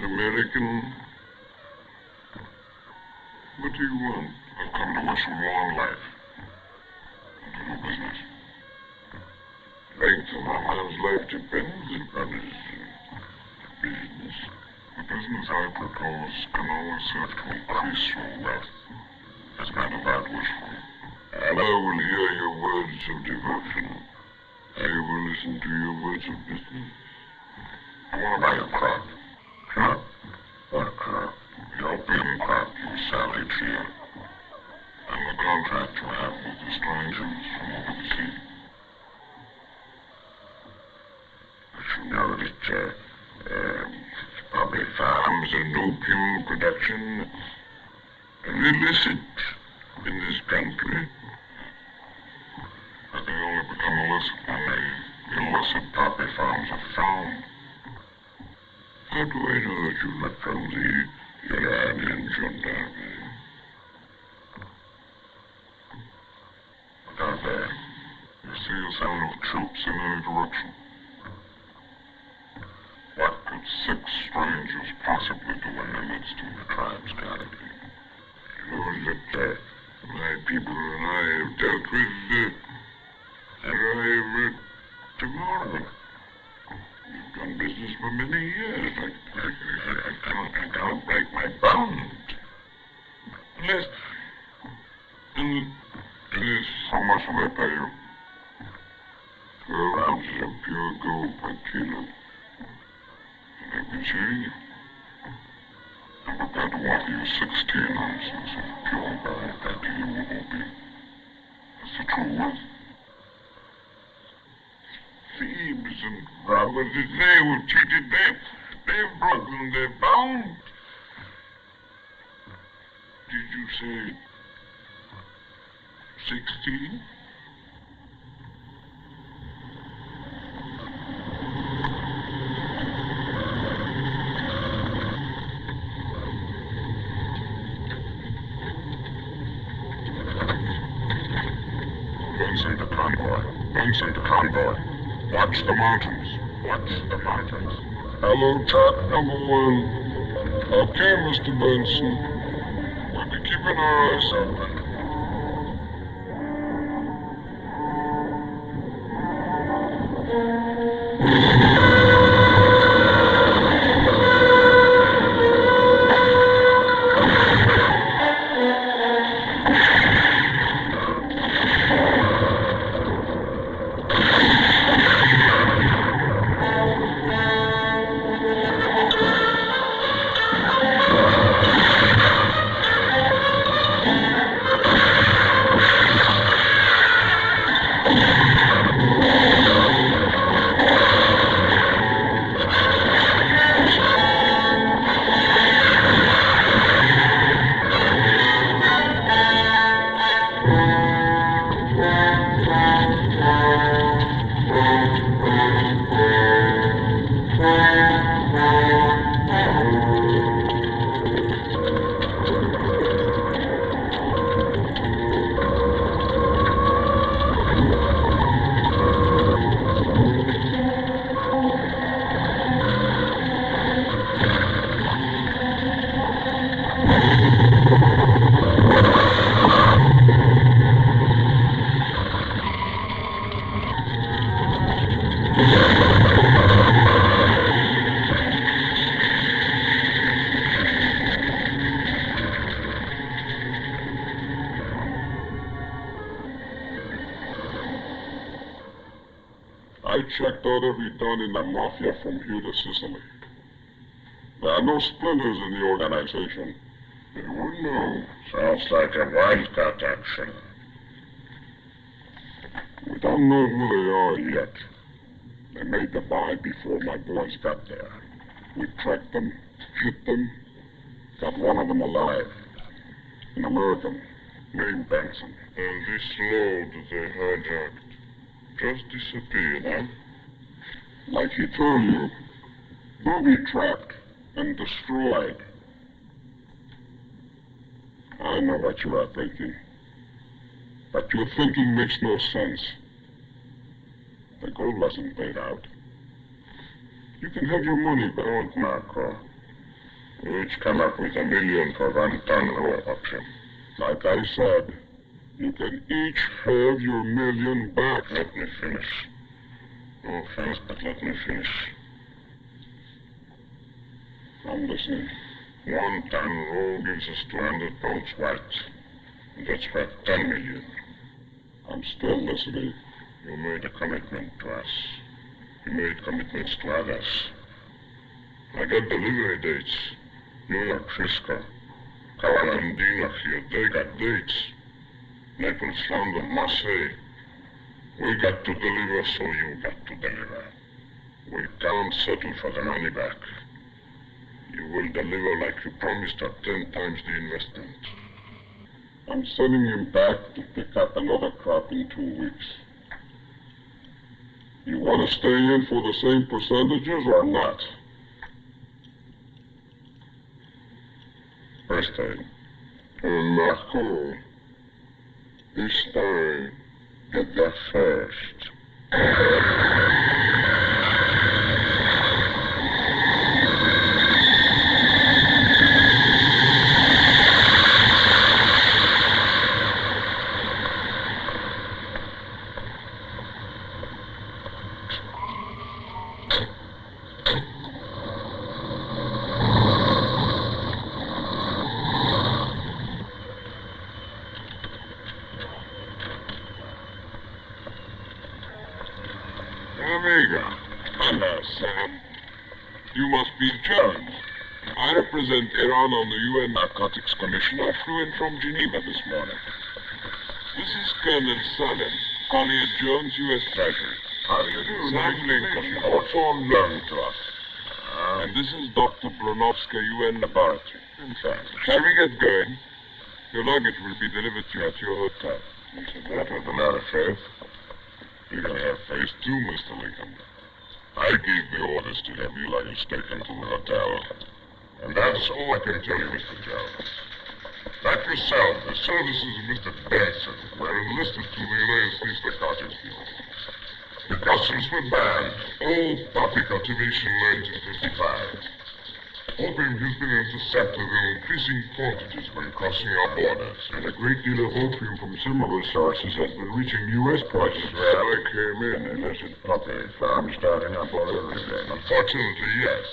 American. What do you want? I've come to wish you long life. And to do business. Length of a man's life depends upon his business. The business I propose can always serve to increase your wealth, as man of that wish for. And I will hear your words of devotion. I will listen to your words of business. I want to buy a crop. Crop? What crop? Your opium crop you sell each year. And the contract you have with the strangers from over the sea. But you know that, public farms and opium production are illicit in this country. But they only become illicit when the illicit poppy farms are found. How do I know that you look from the Iranian gendarmerie? Out there, you see a sound of troops in any direction. What could 6 strangers possibly do in the midst of the tribe's canopy? Those that my people and I have dealt with arrive tomorrow. We've done business for many years. I can't break my bond. Unless, how much will I pay you? 12 ounces of pure gold per kilo. Let me see. I'm prepared to offer you 16 ounces of pure gold per kilo of opium. That's the true worth. Thieves and robbers, they were cheated. They've broken their bond. Did you say 16? Benson to convoy. Watch the mountains. Watch the mountains. Hello, Talk number 1. Okay, Mr. Benson. We'll be keeping our eyes open. I checked out every don in the mafia from here to Sicily. There are no splinters in the organization. They wouldn't know. Sounds like a wildcat action. We don't know who they are yet. They made the buy before my boys got there. We tracked them, hit them, got one of them alive. An American named Benson. And this load they hijacked just disappeared, huh? Like he told you, booby-trapped and destroyed. I know what you are thinking, but your thinking makes no sense. The gold wasn't paid out. You can have your money back, Marco. You each come up with $1 million for 1 ton raw option. Like I said, you can each have your $1 million back. Let me finish. No offense, but let me finish. I'm listening. 1 ton raw gives us 200 pounds white. That's worth 10 million. I'm still listening. You made a commitment to us. You made commitments to others. I got delivery dates. New York, Frisco, Carolina here, they got dates. Naples, London, Marseille. We got to deliver, so you got to deliver. We can't settle for the money back. You will deliver like you promised at 10 times the investment. I'm sending him back to pick up another crop in 2 weeks. You want to stay in for the same percentages or not? First time. Marco, this time, get there first. You must be Jones. I represent Iran on the UN Narcotics Commission. I flew in from Geneva this morning. This is Colonel Salim, Collier Jones, U.S. Treasury. How do you do? Sam Lincoln, also on loan to us. And this is Dr. Brunovska, UN Laboratory. In fact, shall we get going? Your luggage will be delivered to you at your hotel. Is that what the matter, Faith? You're going to have faith too, Mr. Lincoln. I gave the orders to have your luggage taken to the hotel. And that's all I can tell you, Mr. Jones. Like yourself, the services of Mr. Benson were enlisted to the United States Narcotics Bureau. The customs were banned. All poppy cultivation in 1955. Opium has been intercepted in increasing quantities when crossing our borders. And a great deal of opium from similar sources has been reaching U.S. ports. Well, I came in illicit poppy farms starting up all over again. Unfortunately, yes.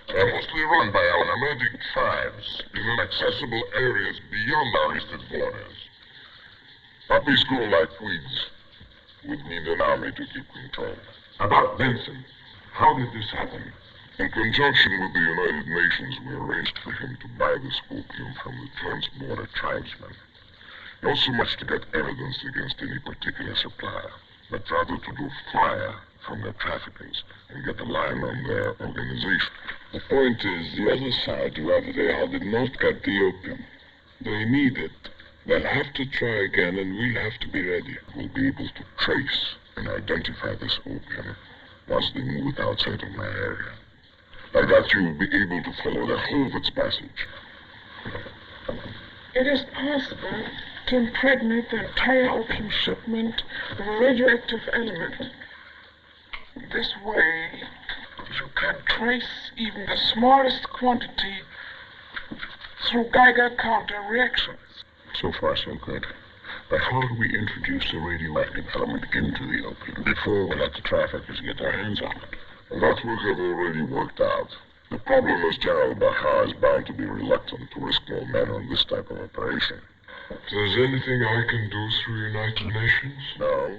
They're mostly run by our nomadic tribes in inaccessible areas beyond our eastern borders. Poppies grow like weeds. We'd need an army to keep control. About Benson, how did this happen? In conjunction with the United Nations, we arranged for him to buy this opium from the trans-border tribesmen. Not so much to get evidence against any particular supplier, but rather to do fire from their traffickings and get a line on their organization. The point is, the other side, whoever they are, did not get the opium. They need it. They'll have to try again, and we'll have to be ready. We'll be able to trace and identify this opium once they move it outside of my area. Like that, you will be able to follow the whole of its passage. It is possible to impregnate the entire opium shipment with a radioactive element. This way, you can trace even the smallest quantity through Geiger counter reactions. So far, so good. But how do we introduce the radioactive element into the opium before we let the traffickers get their hands on it? That we have already worked out. The problem is General Berger is bound to be reluctant to risk more men on this type of operation. If there's anything I can do through United Nations? No.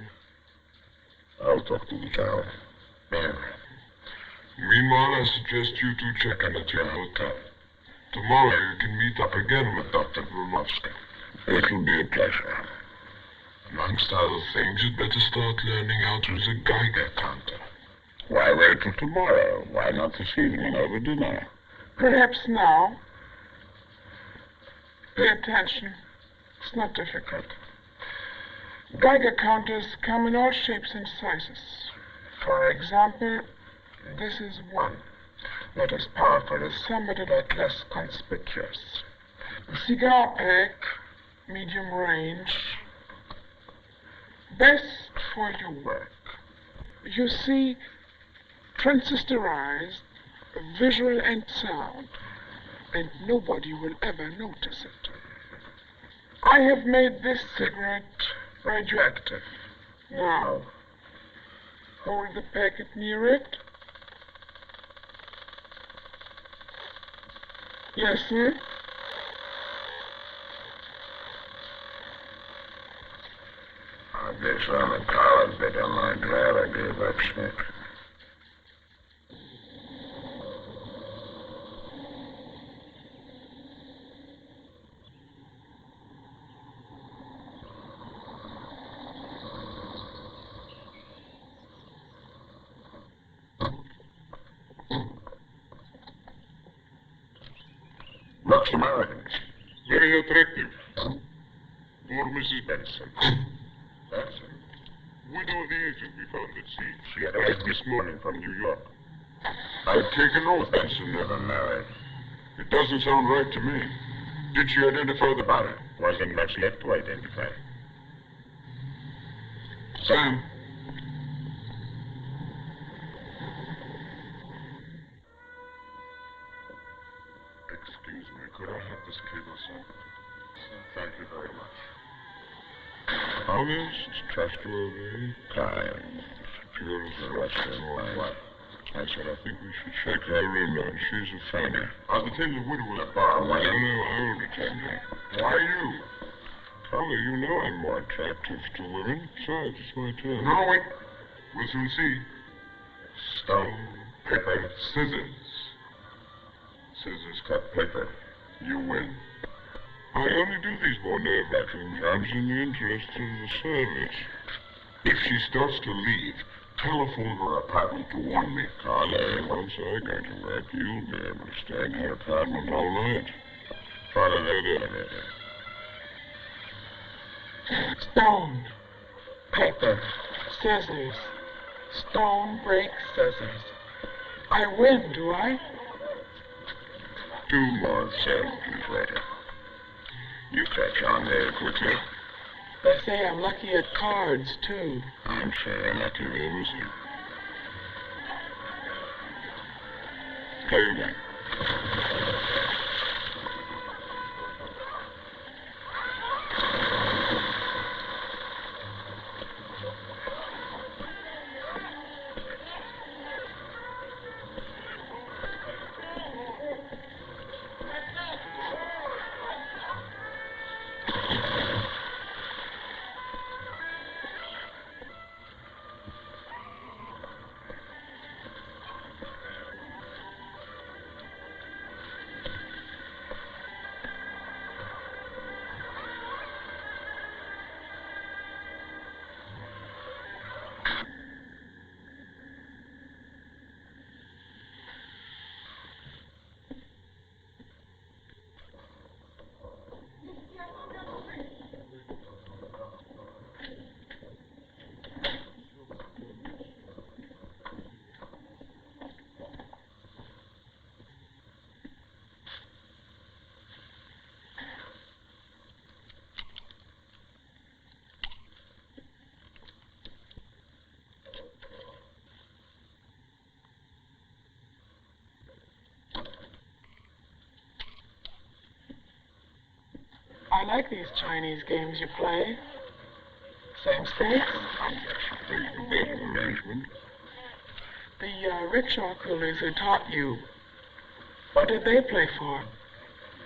I'll talk to the General. Meanwhile, I suggest you two check in at your hotel. Tomorrow you can meet up again with Dr. Brunovska. It'll be a pleasure. Amongst other things, you'd better start learning how to use a Geiger counter. Why wait till tomorrow? Why not this evening over dinner? Perhaps now. Pay attention. It's not difficult. Geiger counters come in all shapes and sizes. For example, this is one. Not as powerful as some, but a lot less conspicuous. A cigar pack, medium range. Best for your work. You see, transistorized, visual and sound. and nobody will ever notice it. I have made this cigarette radioactive. Now, hold the packet near it. Yes, sir? I guess I'm a coward, but I'm glad I gave up smoking. Looks American. Very attractive. Poor Mrs. Benson. Benson? Widow of the agent we found at sea. She arrived this morning from New York. I've taken oath Benson never married. It doesn't sound right to me. Did she identify the body? Wasn't much left to identify. Sam. Excuse me, could I have this cable, sir? Thank you very much. Honest, trustworthy, Kind. pure as the What's rest the of all. what? I said I think we should check her in on. She's a friend. I'll detain the widow at the bar. No, I will detain her. Why you? Carla, you know I'm more attractive to women. Besides, it's my turn. No, wait. We'll soon see. Stone, paper, Scissors. scissors, cut paper. You win. I only do these more nerve-wracking jobs in the interest of the service. If she starts to leave, telephone her apartment to warn me. Carla, once I go to work, you'll be able to stay in her apartment all night. Follow that elevator. Stone, paper, scissors. Stone breaks scissors. I win, do I? 2 more sentences later. You catch on there quickly. They say I'm lucky at cards, too. I'm sure lucky to everything. Play again. I like these Chinese games you play. Same stakes? Better arrangement. The rickshaw coolies who taught you, what did they play for?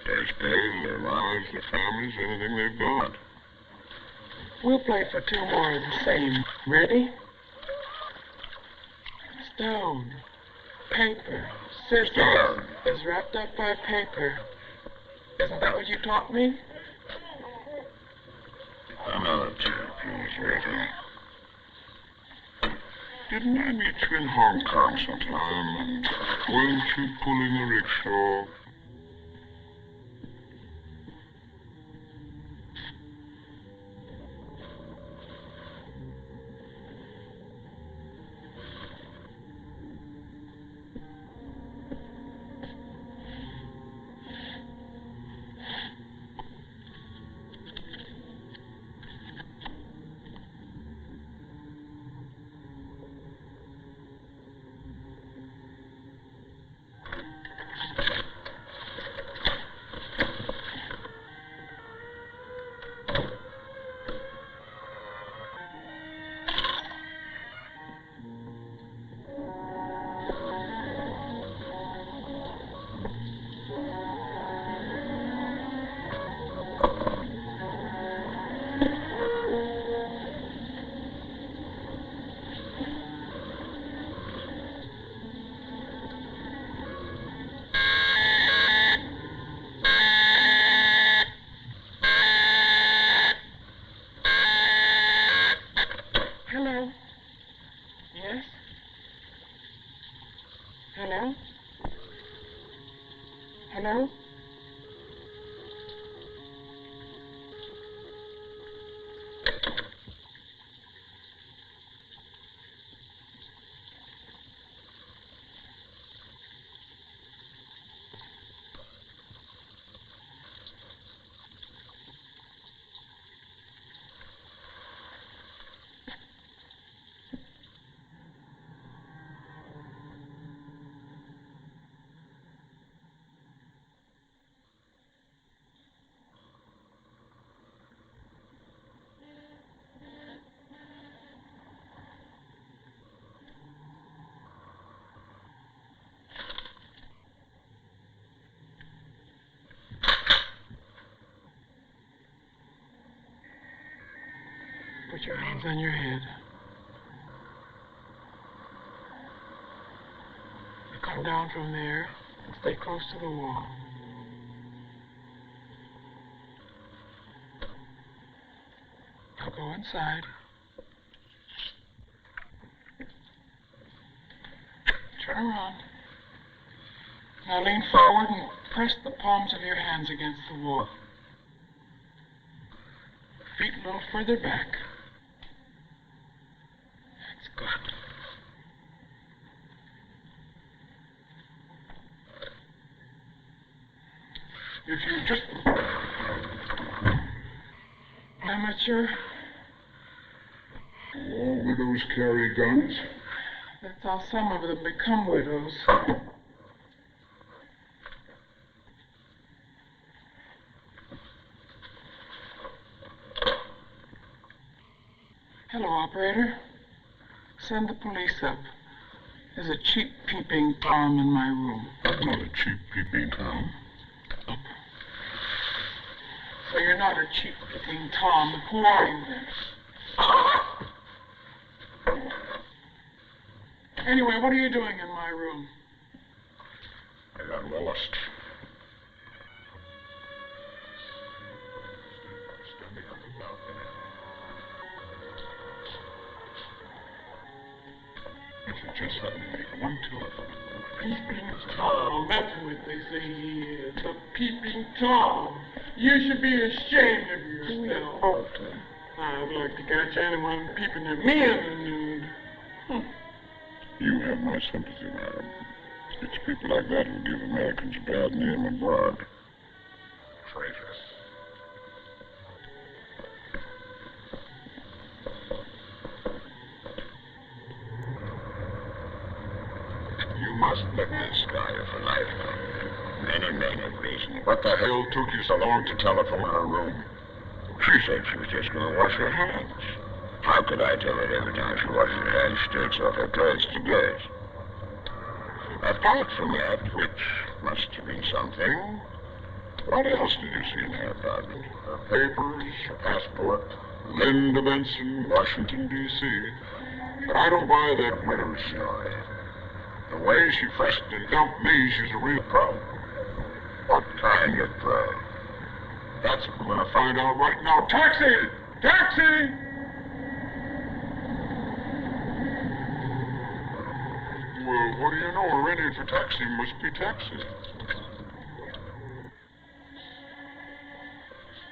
Day's pay, their lives, their families, anything they've got. We'll play for 2 more of the same. Ready? Stone, paper, scissors Stone. is wrapped up by paper. Isn't that what you taught me? Another 2, please, waiter. Didn't I meet you in Hong Kong sometime? Weren't you pulling a rickshaw? Hello? Put your hands on your head. You come down from there and stay close to the wall. Now go inside. Turn around. Now lean forward and press the palms of your hands against the wall. Feet a little further back. That's good. If you just... Amateur. All widows carry guns. That's how some of them become widows. Hello, operator. Send the police up. There's a cheap peeping Tom in my room. I'm not a cheap peeping Tom. Up. So you're not a cheap peeping Tom. Who are you then? Anyway, what are you doing in my room? I got lost. Standing on the balcony. If you just let me make one telephone. Peeping Tom, that's what they say he is. A peeping Tom. You should be ashamed of yourself. I'd like to catch anyone peeping at me in the nude. You have my sympathy, madam. It's people like that who give Americans a bad name abroad. Traitors. You must let this guy for life. Many reasons. What the hell took you so long to telephone her room? She said she was just going to wash her hands. How could I tell her every time she washes her hands, she takes off her clothes to gaze? Apart from that, which must have been something, what else did you see in her apartment? Her papers, her passport, Linda Benson, Washington, D.C. But I don't buy that widow's story. The way she frisked and dumped me, she's a real pro. What kind of pro? That's what we're going to find out right now. Taxi! Taxi! Well, what do you know? We're ready for taxi. Must be taxi.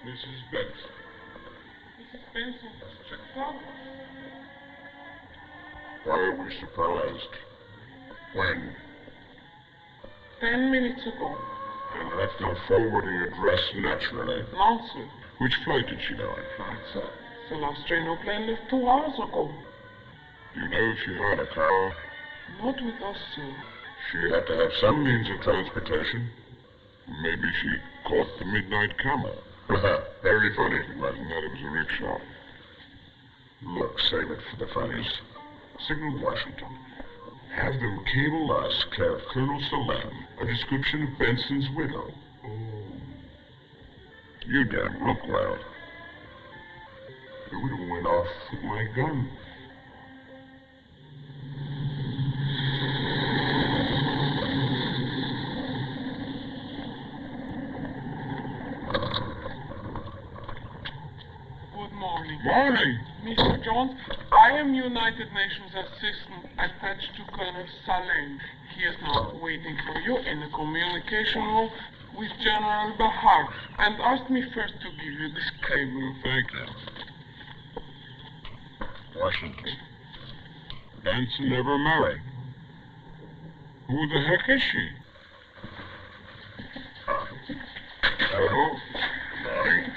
Mrs. Benson. Mrs. Benson, check out. Why are we surprised? When? 10 minutes ago. And left no forwarding address naturally. Nonsense. Which flight did she go on? It's an Australian plane left 2 hours ago. You know if she had a car? Not with us, sir. She had to have some means of transportation. Maybe she caught the midnight camel. Very funny. It wasn't that, it was a rickshaw. Look, save it for the funnies. Signal Washington. Have them cable us, care of Colonel Salam, a description of Benson's widow. Oh. You don't look well. The widow went off with my gun. Good morning. Morning! Mr. Jones, I am United Nations Assistant attached to Colonel Salem. He is now waiting for you in the communication room with General Berger and asked me first to give you this cable. Thank you. Washington. Benson never married. Who the heck is she? Hello? Morning.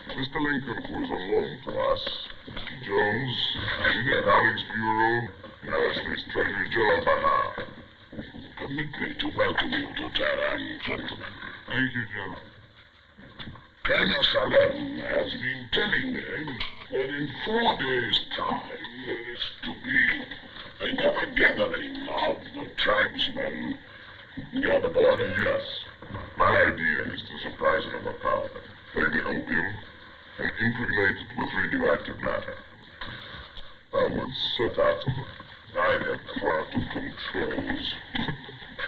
Mr. Lincoln was on loan to us. Mr. Jones, Engineer Alex Bureau, United Treasury General Berger. Permit me to welcome you to Terra, gentlemen. Thank you, General. Colonel Salem has been telling me that in 4 days' time there is to be another gathering of the tribesmen near the border. Yes. My idea is to surprise and overpower them, take the opium, and impregnate it with radioactive matter. I would set out 9 quantum controls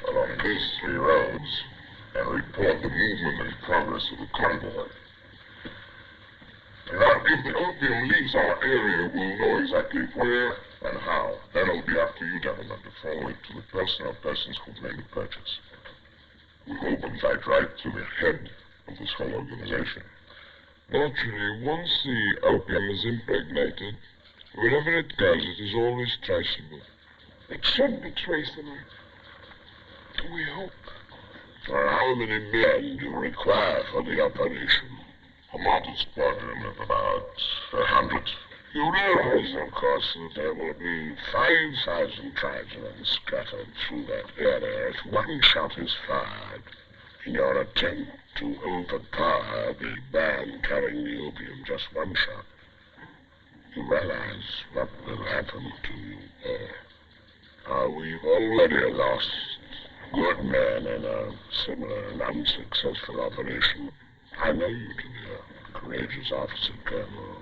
along these 3 roads and report the movement and progress of the convoy. Now, if the opium leaves our area, we'll know exactly where and how. Then it'll be up to you, gentlemen, to follow it to the person or persons who've made the purchase. We hope and fight right to the head of this whole organization. Naturally, once the opium is impregnated, wherever it goes, it is always traceable. It should be traceable. We hope. How many men do you require for the operation? A model squadron of about 100. You realize, of course, that there will be 5,000 tribesmen scattered through that area if one shot is fired in your attempt to overpower the band carrying the opium. Just one shot. You realize what will happen to you all. We've already lost good men in a similar and unsuccessful operation. I know you to be a courageous officer, Colonel.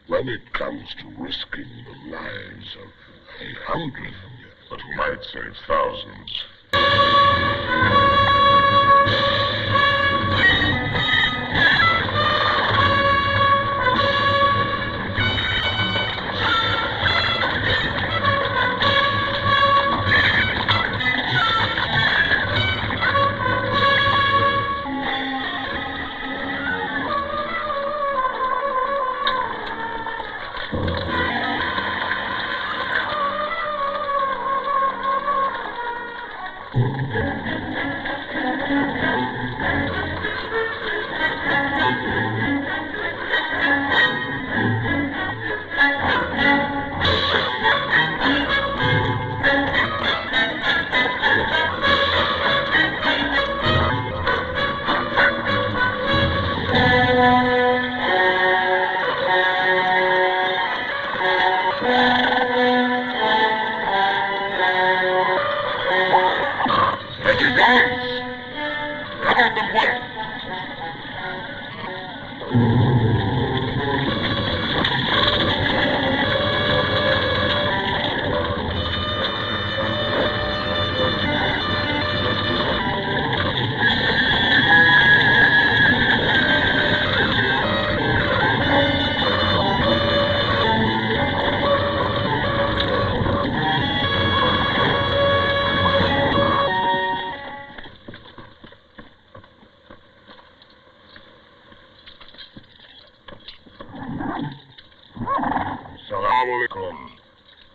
When it comes to risking the lives of 100, but who might save thousands.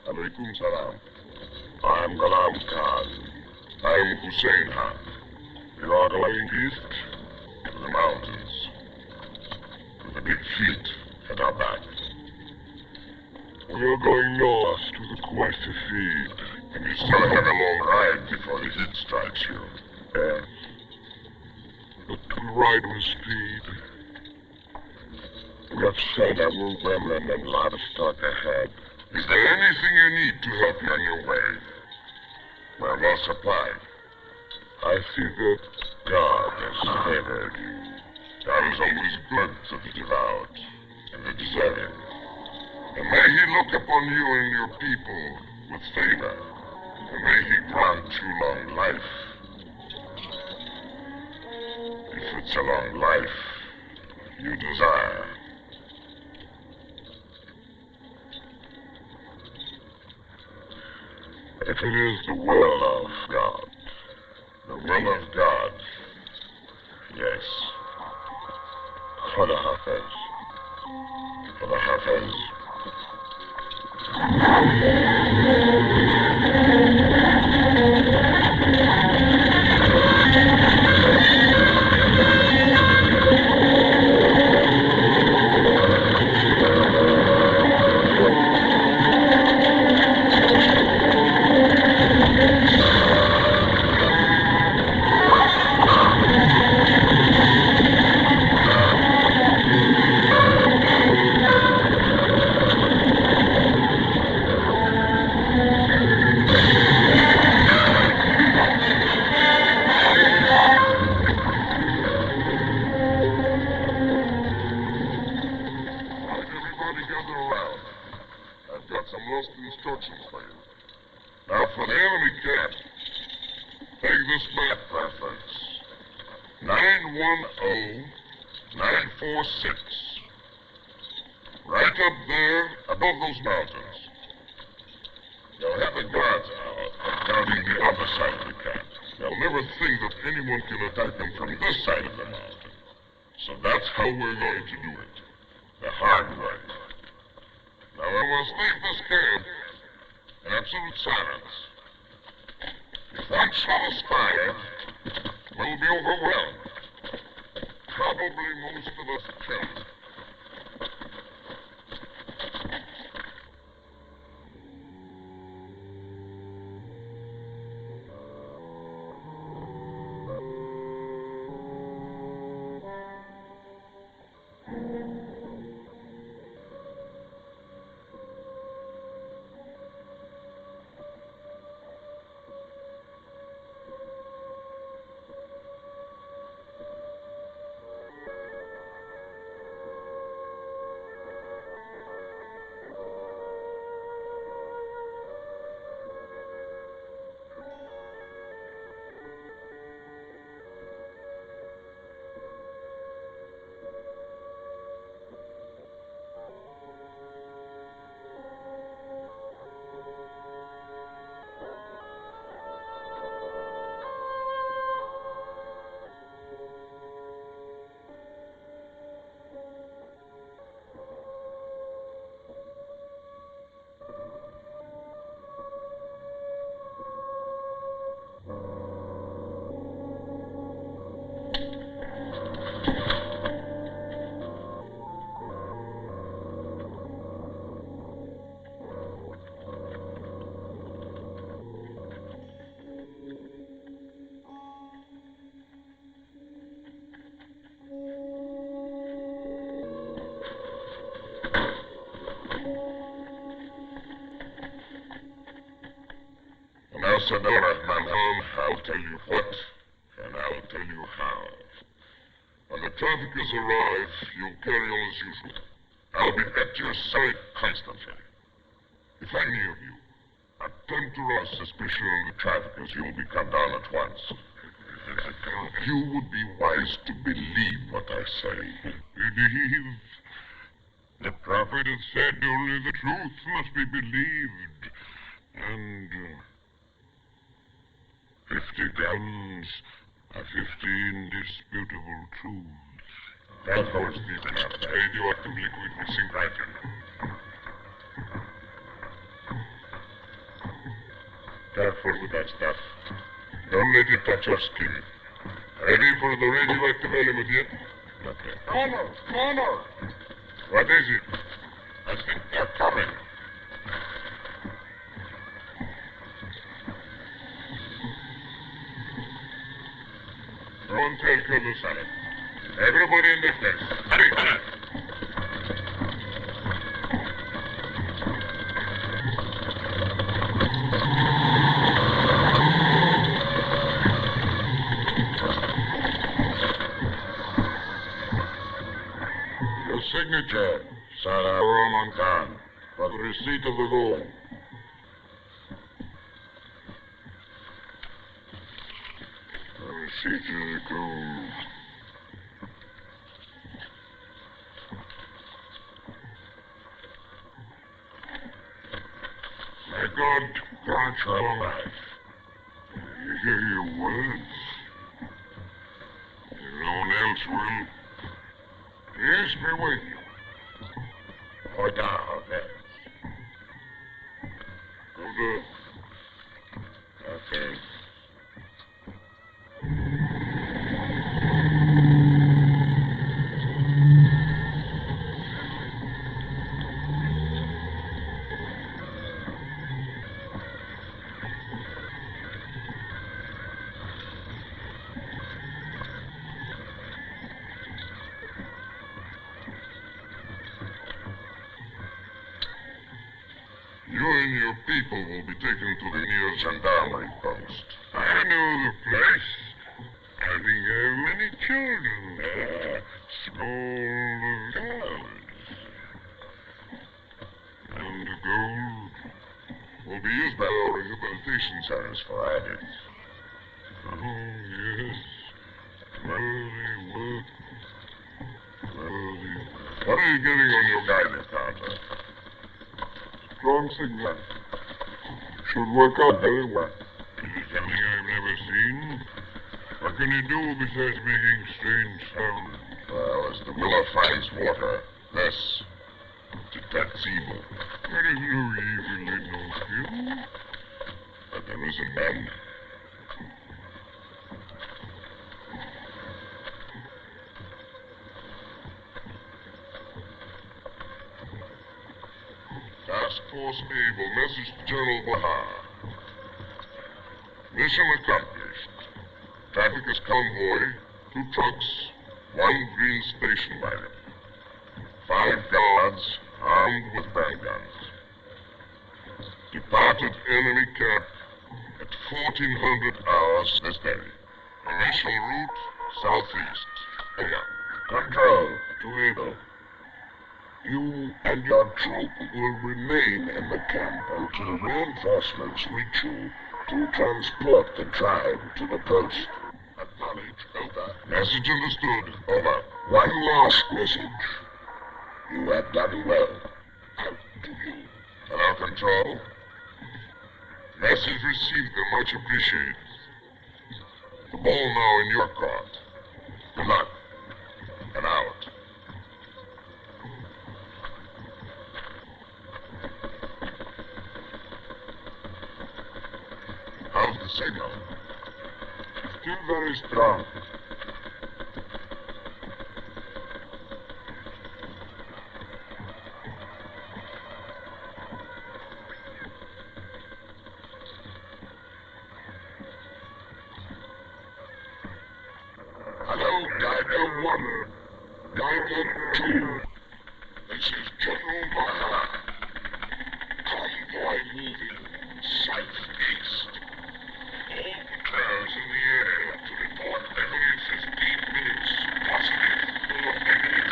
Alaikum salam. I'm Ghulam Khan. I'm Hussein Khan. We are going east to the mountains with the big feet at our back. We are going north to the Quasi feed, and you still have a long ride before the heat strikes you. Yes. But we ride with speed. We have several women and livestock ahead. Is there anything you need to help you on your way? We're well supplied. I see that God has favored you. God is always good to the devout and the deserving. And may He look upon you and your people with favor. And may He grant you long life. If it's a long life you desire. If it is the will of God, The will of God. Yes. For the Hafiz. For the Hafiz. Instructions for you. Now for the enemy camp, take this map reference. 910946. Right up there above those mountains. You'll have the guards guarding the other side of the camp. They'll never think that anyone can attack them from this side of the mountain. So that's how we're going to do it. The hard way. Now we must leave this camp in absolute silence. If one shot is fired, we'll be overwhelmed. Probably most of us killed. Now, Senora, I'm home. I'll tell you what, and I'll tell you how. When the traffickers arrive, you'll carry on as usual. I'll be at your side constantly. If I knew you, attempt to rouse suspicion of the traffickers, you'll be cut down at once. You would be wise to believe what I say. Believe? The prophet has said only the truth must be believed. And 50 guns are 50 indisputable truths. That holds deep enough. Radioactive liquid missing writing. Careful with that stuff. Don't let it touch your skin. Ready for the radioactive element yet? Okay. Connor! What is it? I think they're coming. Don't tell Colonel Salad. Everybody in this place. Hurry! Your signature, Sarah Roman Khan, for the receipt of the gold. The receipt of the gold. My God grant her long life. hear your words. If no one else will, peace be with you. Or down, then. Good. Okay. You and your people will be taken to the nearest Gendarmerie post. I know the place. I think I have many children there. Small girls. And the gold Will be used by our rehabilitation centers for addicts. Oh, yes. Worthy work. Worthy. What are you getting on your guidance counter? Strong signal. Should work out very well. Is it something I've never seen? What can you do besides making strange sounds? Well, as the miller finds water, this detects evil. There is no evil in those hills. But there is an end. Task Force Able, message to General Berger. Mission accomplished. Traffic is convoy, 2 trucks, 1 green station wagon. 5 guards armed with handguns. Departed enemy camp at 1400 hours this day. Initial route southeast. Over. Control to Able. You and your troop will remain in the camp until reinforcements reach you to transport the tribe to the post. Acknowledge. Over. Message understood. Over. One last message. You have done well. Out to you. Hello, Control. Message received and much appreciated. The ball now in your court. Good luck. And out. How's the signal? Still very strong. Hello, Geiger 1. Geiger 2. This is General Berger. Convoy moving southeast. All patrols in the area to report every 15 minutes. Positive or negative.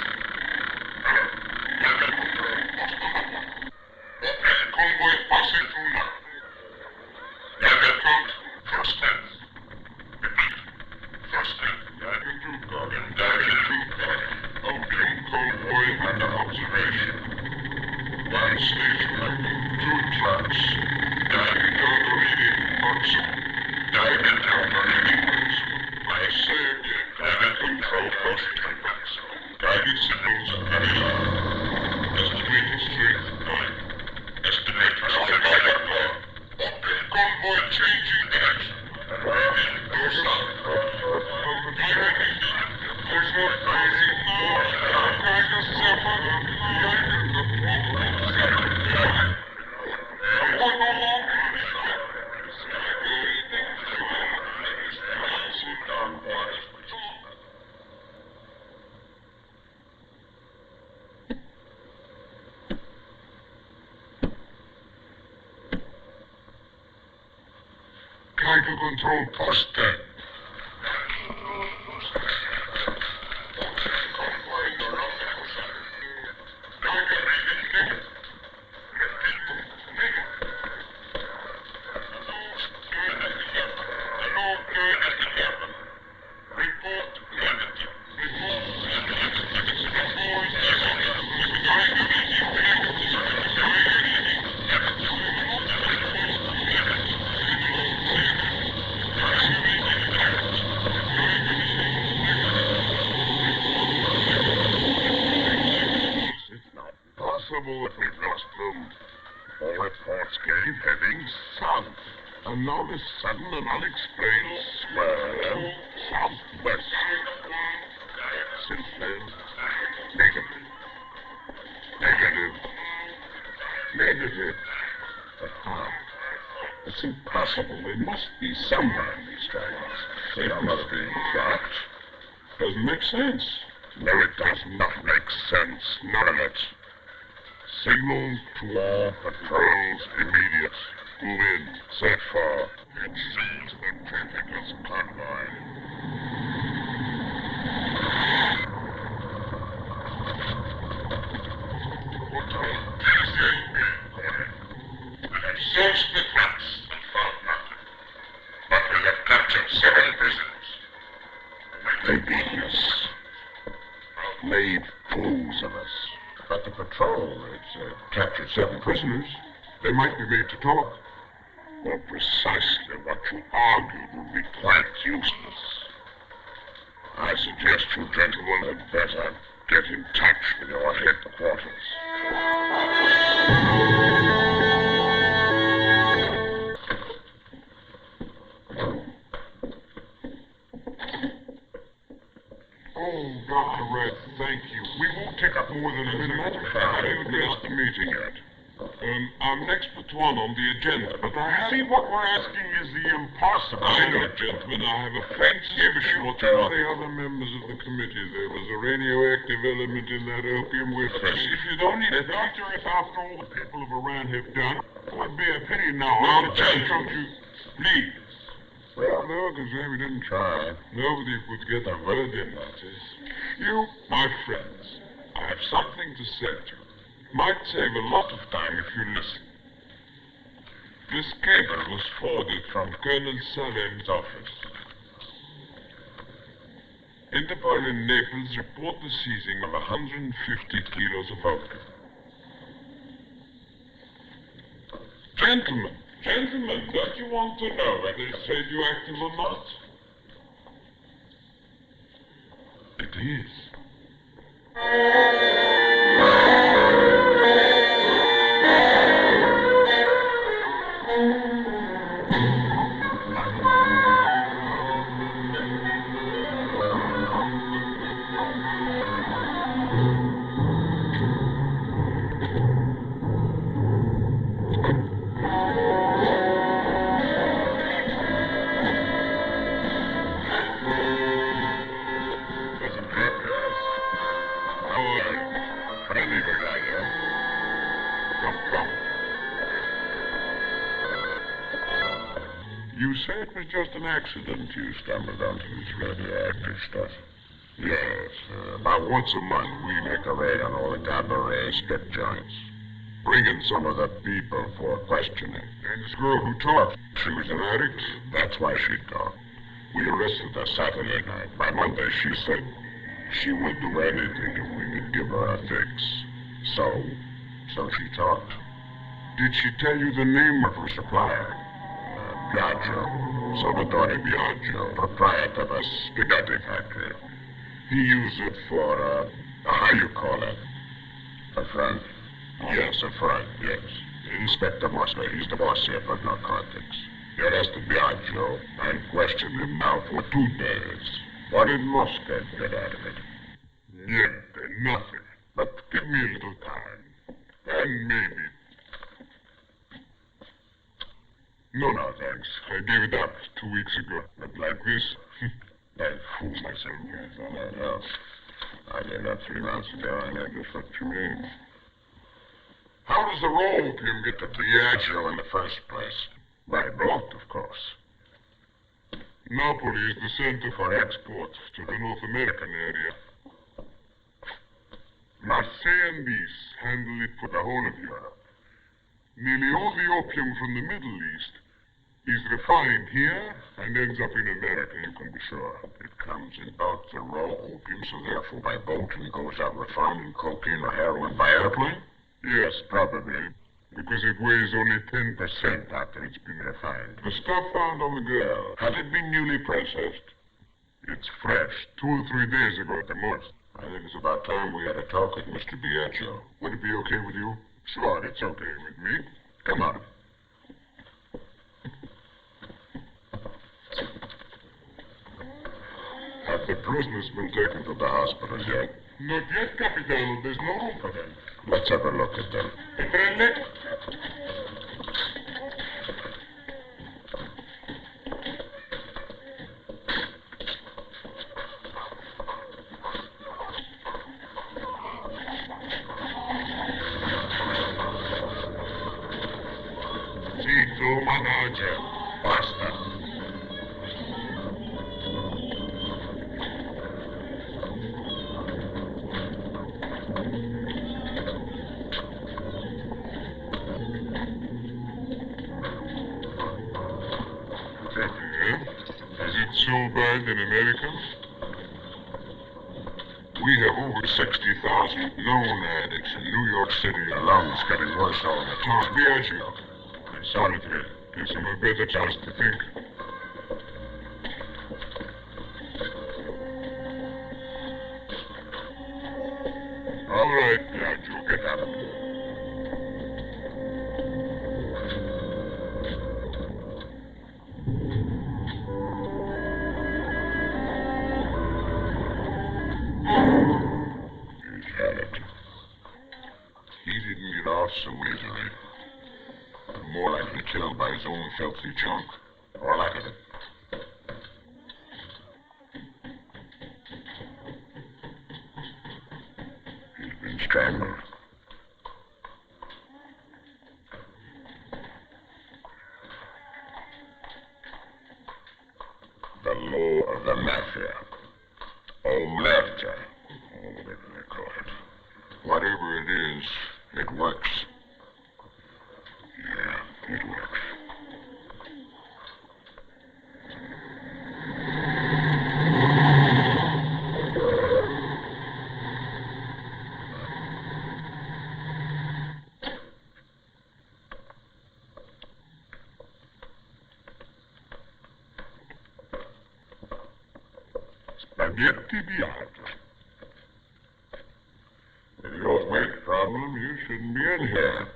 Geiger Control, post number 1. Open convoy passing through now. Geiger count, first 10. Repeat, first 10. Geiger 2 guard. Geiger 2 guard. Open convoy under observation. 1 station wagon, 2 trucks. Geiger counter reading, Hudson. Geiger counter reading, Hudson. I say again, Geiger control post 10 Hudson. Guided signals very low. Estimated strength 9. Estimate traffic Geiger 4. Open convoy changing direction. Reading go south. Geiger 15. There's no rising more. Geiger 7. Geiger control post 10. all this sudden and unexplained swirl southwest. Since then, negative. But how? It's impossible. There must be somewhere in these triangles. They must be blocked. Doesn't make sense. No, it does not make sense. None of it. Signal to all patrols immediate. Move in, set for, and seize the traffickers' convoy. I've searched the trucks and found nothing. But we have captured 7 prisoners. They've beaten us. Made fools of us. But the patrol has captured 7 prisoners. They might be made to talk. Well, precisely what you argued would be quite useless. I suggest you gentlemen had better get in touch with your headquarters. Oh, Dr. Red, thank you. We won't take up more than a minute. I haven't finished the meeting yet. I'm next but one on the agenda, but I have... See, what we're asking is the impossible. I know, gentlemen. I have a faint suspicion what tell the other members of the committee. There was a radioactive element in that opium with us. If you don't need a doctor, if after all the people of Iran have done, it would be a pity now. Don't you... Please. Well, no, because we didn't try. Nobody would get a word in on this. You, my friends, I have something to say to you. Might save a lot of time if you listen. This cable was forwarded from Colonel Salem's office. Interpol in Naples report the seizing of 150 kilos of opium. Gentlemen, don't you want to know whether it's radioactive or not? It is. You say it was just an accident you stumbled onto this radioactive stuff? Yes. About once a month we make a raid on all the cabaret strip joints. Bring in some of the people for questioning. And this girl who talked, she was an addict? That's why she talked. We arrested her Saturday night. By Monday she said she would do anything if we could give her a fix. So she talked. Did she tell you the name of her supplier? Biagio. Salvatore Biagio, proprietor of a spaghetti factory. He used it for, how you call it? A friend? Yes, a friend, yes. Inspector Mosca, he's the boss here for narcotics. He arrested Biagio and questioned him now for 2 days. What did Mosca get out of it? Niente, nothing. But give me a little time. And maybe... No, thanks. I gave it up 2 weeks ago. But like this, I fooled myself. No. I gave up 3 months ago. I know just what you mean. How does the raw opium get to Biagio in the first place? By boat, of course. Napoli is the center for export to the North American area. Marseille and Nice handle it for the whole of Europe. Nearly all the opium from the Middle East is refined here and ends up in America, you can be sure. It comes in boats and raw opium, so therefore by boat and goes out refined in cocaine or heroin by airplane? Yes, probably, because it weighs only 10% after it's been refined. The stuff found on the girl, has it been newly processed? It's fresh, 2 or 3 days ago at the most. I think it's about time we had a talk with Mr. Biagio. Would it be okay with you? Sure, it's okay with me. Come on. Have the prisoners been taken to the hospital yet? Not yet, Capitano. There's no room for them. Let's have a look at them. Brynner? Zito manager. Basta. Is it so bad in America? We have over 60,000 known addicts in New York City alone. It's getting worse all the Tom time. Berger. I'm sorry to gives him a better chance to think. All right, Joe, get out of here. He's had it. He didn't get off so easily. More likely killed by his own filthy junk. Or lack of it. He's been strangled. The law of the mafia. Omerta. Whatever they call it. Whatever it is, it works. Yeah, it works. Spaghetti Bianca. With your weight problem, you shouldn't be in here.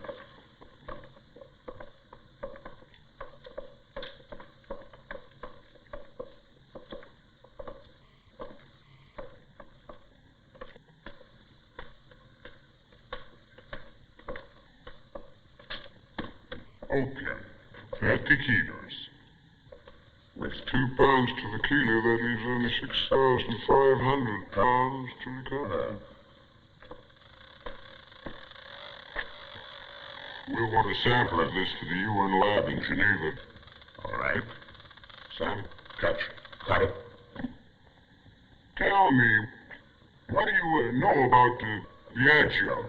Opium. 30 kilos. With 2 pounds to the kilo, that leaves only 6,500 pounds to recover. We'll want a sample of this for the UN lab in Geneva. All right. Sam, Catch. Got it. tell me, what do you know about Biagio?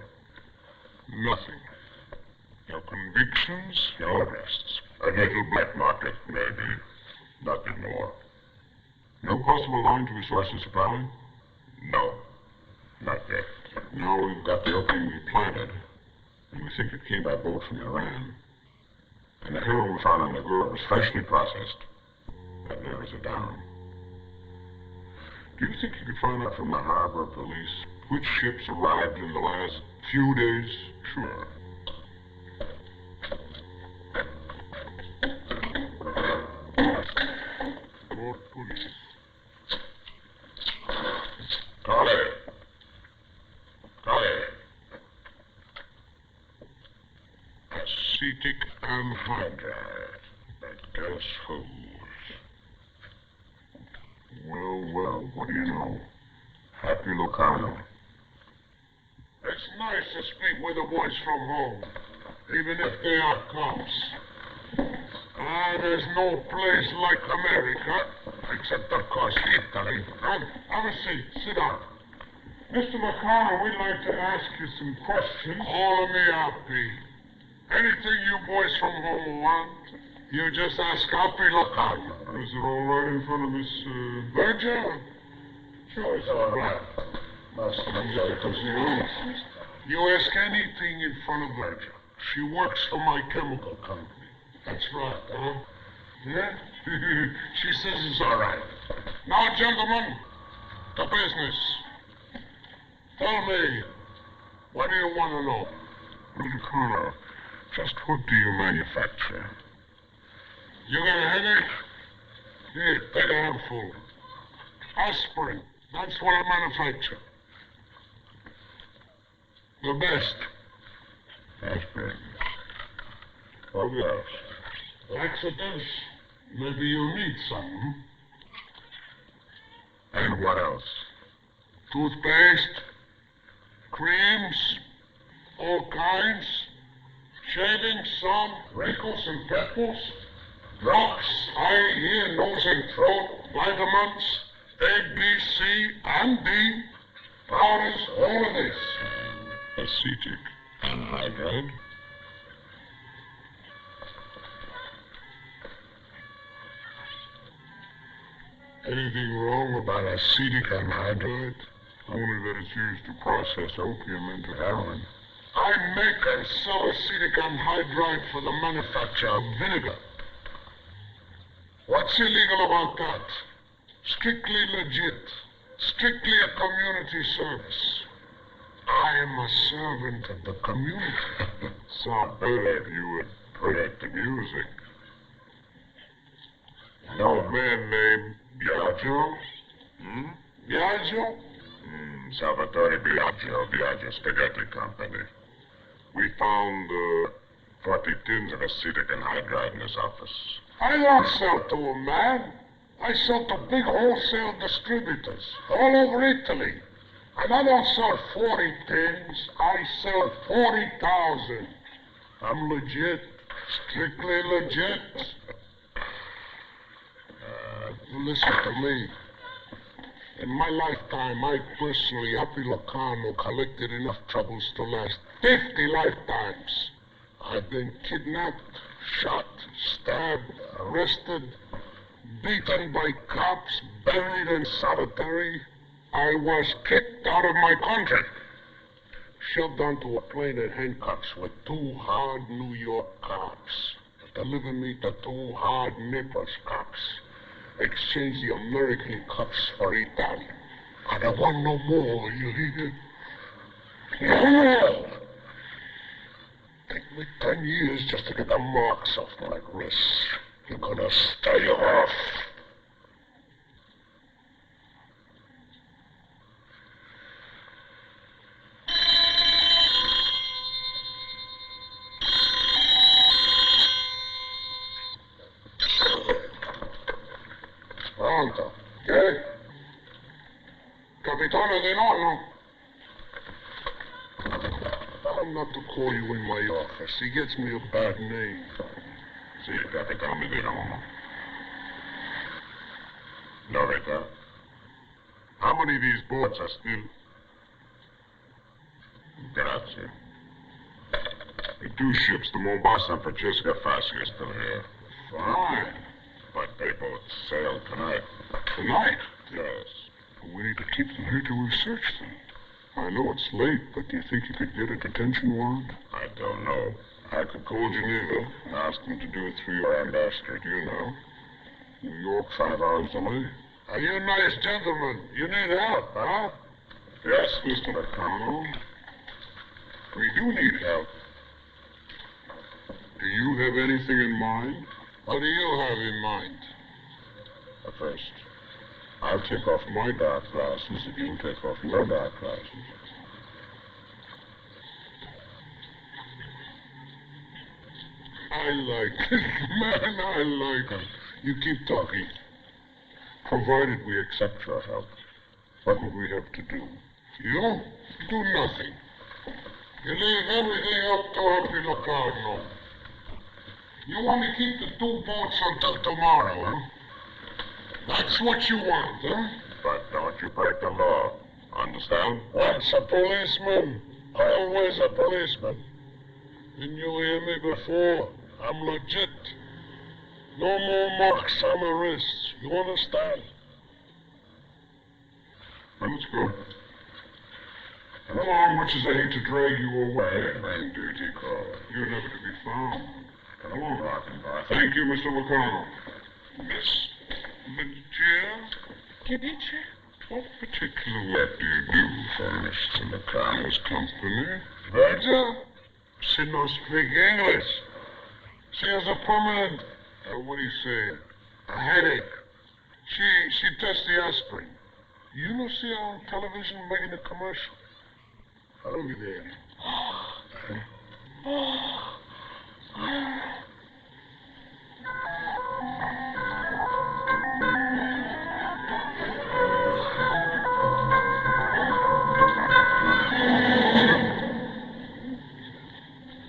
Nothing. No convictions? No arrests. A little black market, maybe. Nothing more. No possible line to his source of supply? No. Not yet. Now we've got the opium we planted, and we think it came by boat from Iran. And the heroin we found on the girl was freshly processed. That narrows it down. Do you think you could find out from the harbor police which ships arrived in the last few days? Sure. Port police. Collie. Collie. Acetic anhydride. That gas hose. Well, what do you know? Happy Lucano. It's nice to speak with the boys from home, even if they are cops. There's no place like America. Except, of course, Italy. Have a seat. Sit down. Mr. McConnell, we'd like to ask you some questions. Call me Happy. Anything you boys from home want, you just ask Happy Lucano. Is it all right in front of Miss Berger? Sure, it's all right. You ask anything in front of Berger. She works for my chemical company. That's right, huh? Yeah? She says it's all right. Now, gentlemen, to business. Tell me, what do you want to know? Mr. Connor, just what do you manufacture? You got a headache? Here, take a handful. Aspirin. That's what I manufacture. The best. Aspirin. What else? Laxatives. Maybe you need some. And what else? Toothpaste. Creams. All kinds. Shaving, some. Wrinkles and pimples. Drops, eye, ear, nose, and throat. Vitamins. A, B, C, and D. Powders, all of this. Acetic anhydride. Anything wrong about acetic anhydride? Only that it's used to process opium into heroin. I make and sell acetic anhydride for the manufacture of vinegar. What's illegal about that? Strictly legit. Strictly a community service. I am a servant of the community. Sound better if you would protect the music. No man named Biagio? Biagio? Salvatore Biagio Spaghetti Company. We found 40 tins of acetic anhydride in his office. I don't sell to a man. I sell to big wholesale distributors all over Italy. And I don't sell 40 tins. I sell 40,000. I'm legit. Strictly legit. Listen to me. In my lifetime, I personally, Happy Locano, collected enough troubles to last 50 lifetimes. I've been kidnapped, shot, stabbed, arrested, beaten by cops, buried in solitary. I was kicked out of my country, shoved onto a plane in handcuffs with 2 hard New York cops, delivering me to 2 hard Naples cops. Exchange the American cuffs for Italian. I don't want no more, you hear? No! Take me 10 years just to get the marks off my wrists. You're gonna stay off. Pronto? Che? Capitano Di Nonno? Tell him not to call you in my office. He gets me a bad name. Sì, Capitano Di Nonno. Loretta, how many of these boats are still... Grazie. The 2 ships, the Mombasa and Francesca Fassi, are still here. Fine. But they both sailed tonight. Tonight? Yes. We need to keep them here till we search them. I know it's late, but do you think you could get a detention warrant? I don't know. I could call Geneva and ask them to do it through your ambassador. Do you know? New York, 5 hours delay. Are you nice gentlemen? You need help, huh? Yes, Mr. McConnell. We do need help. Do you have anything in mind? What do you have in mind? First, I'll take off my dark glasses if you take off your dark glasses. I like it, man, I like it. You keep talking. Provided we accept your help, what will we have to do? You do nothing. You leave everything up to Happy Locarno. You want to keep the 2 boats until tomorrow, huh? That's what you want, huh? But don't you break the law. Understand? Once a policeman, always a policeman. Didn't you hear me before? I'm legit. No more marks on the wrists. You understand? Well, let's go. Come on, much as I hate to drag you away. Man, dirty call. You're never to be found. Come along, Rockenbach. Thank you, Mr. Locano. Miss Berger? Gidice? What particular work do you do for Mr. Locano's company? Berger? She don't speak English. She has a permanent, what do you say, a headache. She tests the aspirin. You know, see on television making a commercial. Over there.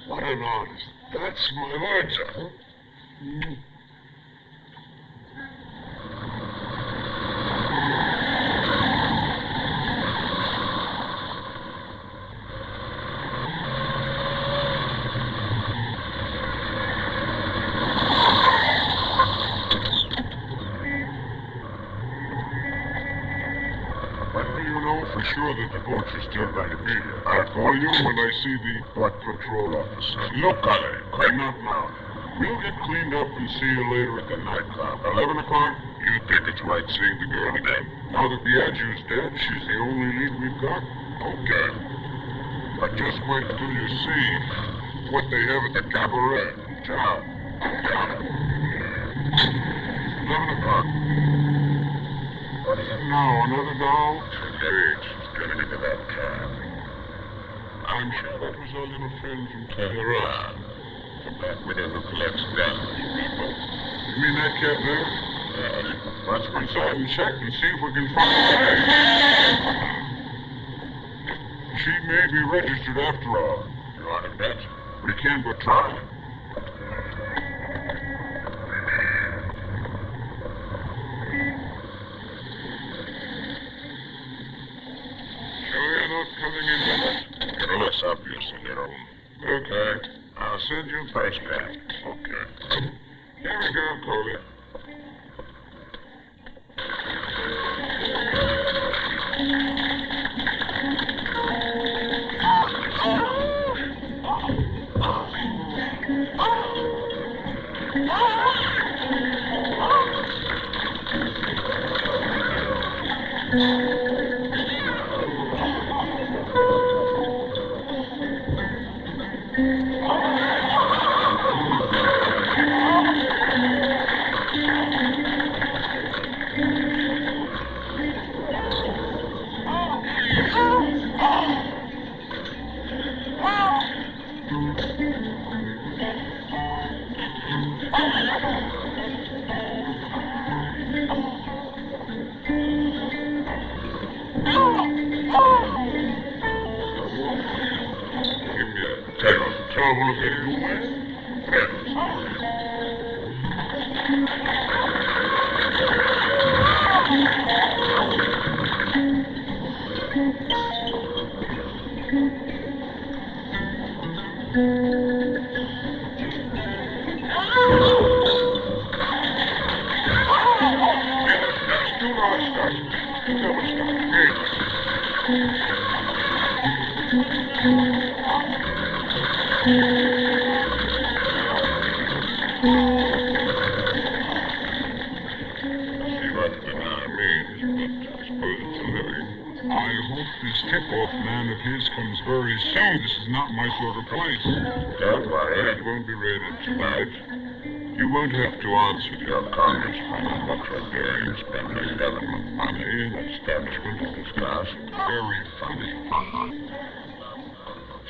What an artist. That's my words, huh? For sure that the boats are still going to be here. I'll call you when I see the boat patrol officer. Look, Cully, quite not now. We'll get cleaned up and see you later at the nightclub. 11 o'clock? You think it's right seeing the girl again? Now that Biaggiu's dead, she's the only lead we've got? Okay. But just wait till you see what they have at the cabaret. Ciao. 11 o'clock. What is it? Now, another doll? Engaged. Get into that cab. I'm sure that was our little friend from Tehran. The back window who collects guns, people. You mean that cab there? Yes. Let's Go inside and check and see if we can find her. She may be registered after all. You want to bet? We can't but try. Coming in with us? It looks obvious in your own. Okay. I'll send you a postcard. Okay. Here we go, Coley.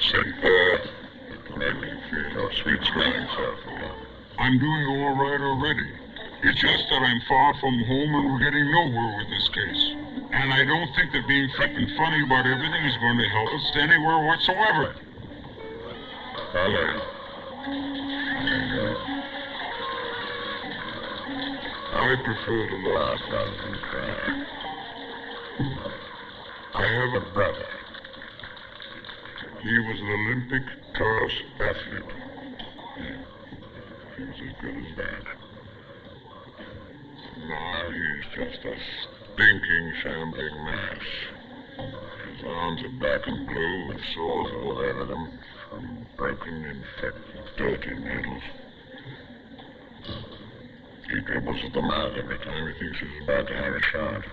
Senta, it made me feel your sweet smelling self. I'm doing all right already. It's just that I'm far from home and we're getting nowhere with this case. And I don't think that being flippin' funny about everything is going to help us anywhere whatsoever. Hello. I prefer to laugh rather than cry. I have a brother. He was an Olympic cross athlete. He was as good as that. Now he's just a stinking, shambling mass. His arms are black and blue with sores all over them from broken, infected, dirty needles. He dribbles at them out every time he thinks he's about to have a shot.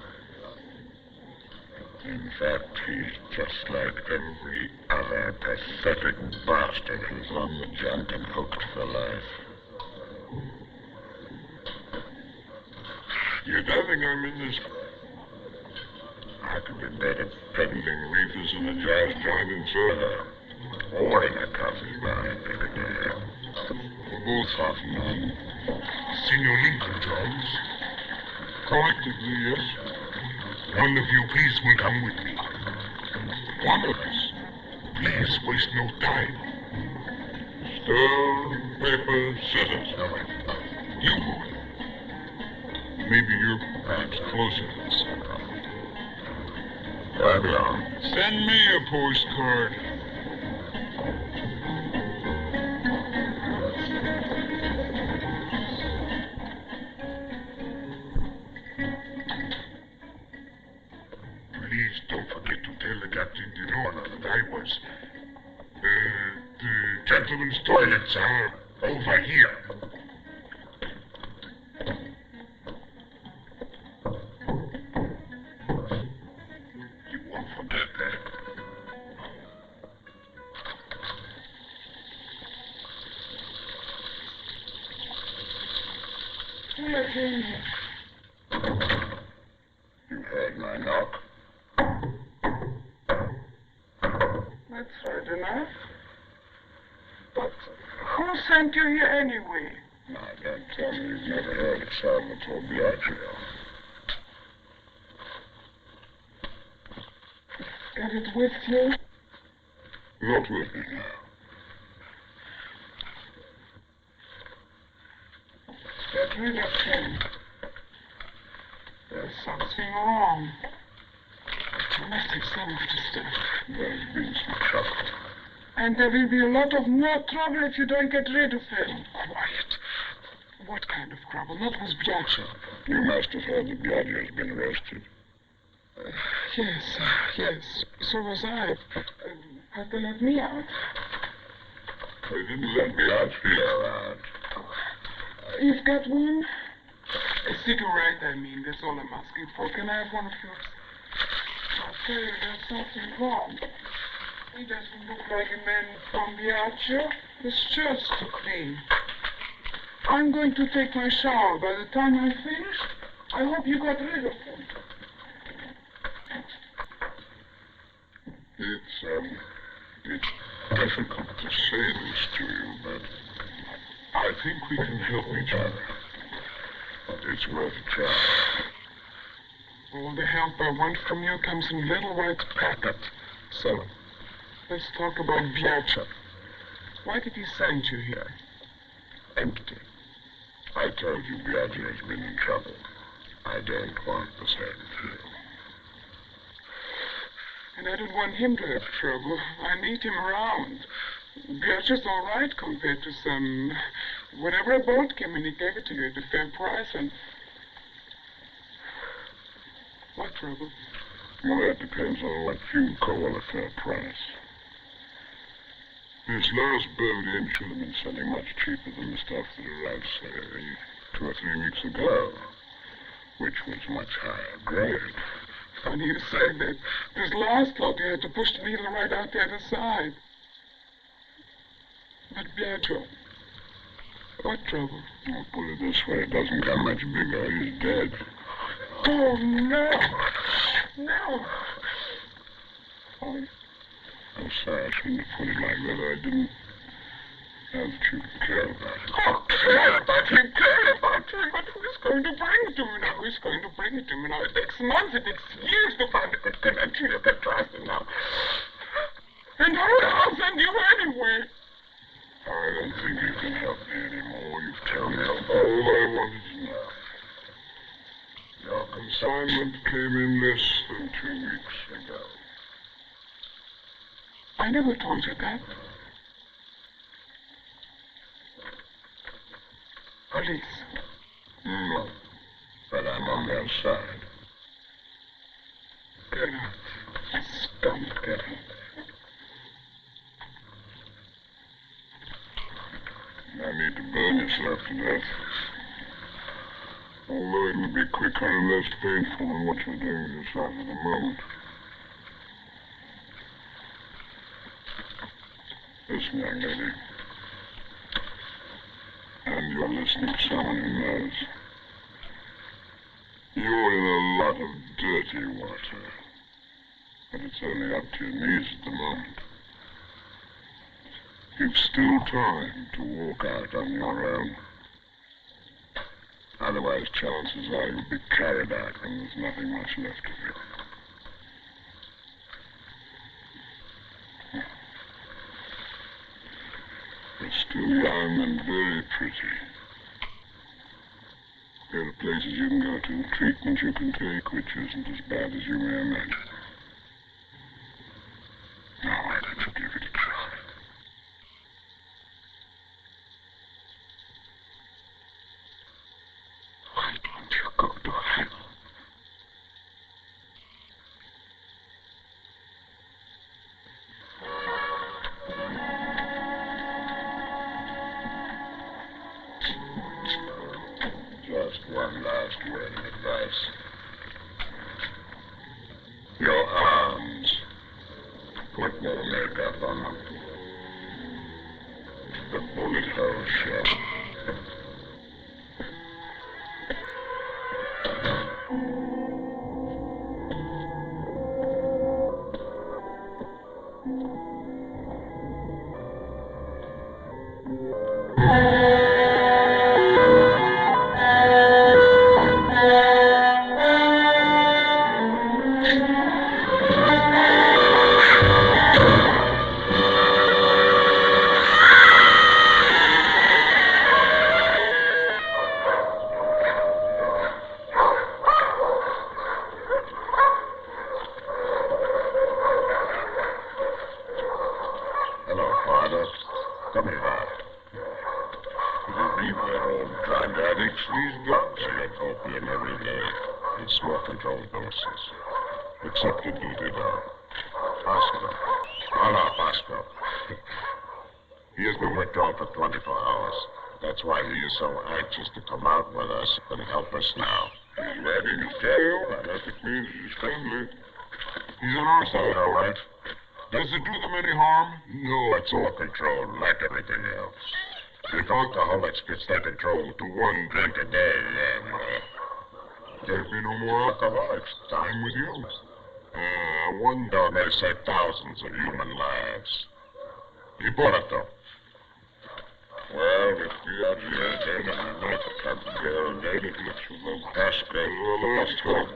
In fact, he's just like every other pathetic bastard who's on the junk and hooked for life. You don't think I'm in this? I could be better peddling reefers in a jazz joint in Senta. Or in a coffee bar in Berger. For both of you. Senor Lincoln, Jones. Collectively, yes. One of you, please, will come with me. One of us. Please, waste no time. Stone, paper, scissors. All right. You move. Maybe you're perhaps closer than Senta. Right along. Send me a postcard. Please don't forget to tell the Captain D'Orna that I was. The gentlemen's toilets are over here. You won't forget that. You heard my knock. That's right enough. But who sent you here anyway? Now, don't tell me you've never heard of Salvatore Berger. Got it with you? Not with me now. Get rid of him. There's something wrong. You must have some of the stuff. There's been some trouble. And there will be a lot of more trouble if you don't get rid of him. Quiet. What kind of trouble? Not with Berger. You must have heard that Berger has been arrested. Yes. So was I. But they let me out. They didn't let me out here. You've got one? A cigarette, I mean. That's all I'm asking for. Can I have one of yours? I'll tell you, there's something wrong. He doesn't look like a man from Berger. His shirt's too clean. I'm going to take my shower. By the time I finish, I hope you got rid of him. It's difficult to say this to you, but I think we can help each other. It's worth a try. All the help I want from you comes in little white packets. So, let's talk about Berger. Why did he send you here? Empty. I told you Berger has been in trouble. I don't want the same for you. And I don't want him to have trouble. I need him around. Berger's all right compared to some... Whatever I bought him, and he gave it to you at a fair price, and... What trouble? Well, that depends on what you call a fair price. This last boat in should have been selling much cheaper than the stuff that arrived, say, 2 or 3 weeks ago, which was much higher grade. Funny you say that. This last lot, you had to push the needle right out the other side. But Berger, what trouble? I'll put it this way, it doesn't come much bigger. He's dead. Oh, no. No. I'm sorry, I shouldn't have put it like that. I didn't have you care about it. Oh, care about him. But who's going to bring it to me now? Who's going to bring it to me now? It takes months, it takes years to find a good connection. You can trust him now. And I'll send you anyway. I don't think you can help me anymore. You've told me all I wanted to know. Your consignment came in less than 2 weeks ago. I never told you that. Police. No, but I'm on their side. Get out. Scum. Get out. No need to burn yourself to death. Although it would be quicker and less painful than what you're doing to yourself at the moment. Listen, young lady. And you're listening to someone who knows. You're in a lot of dirty water. but it's only up to your knees at the moment. You've still time to walk out on your own. Otherwise, chances are you'll be carried out when there's nothing much left of you. You're still young and very pretty. There are places you can go to, treatment you can take, which isn't as bad as you may imagine. Now, why don't you give it a try? Why don't you go to hell? Just one last word of advice. Your arms. Put more makeup on them. The bullet holes show. It's all controlled, like everything else. If alcoholics gets their control to one drink a day, there'd be no more alcoholics. Time with you. One dog may save thousands of human lives. You bought it, though. Well, if we are here, then I'm not a girl, lady, looks for the Pascal or the lost hope.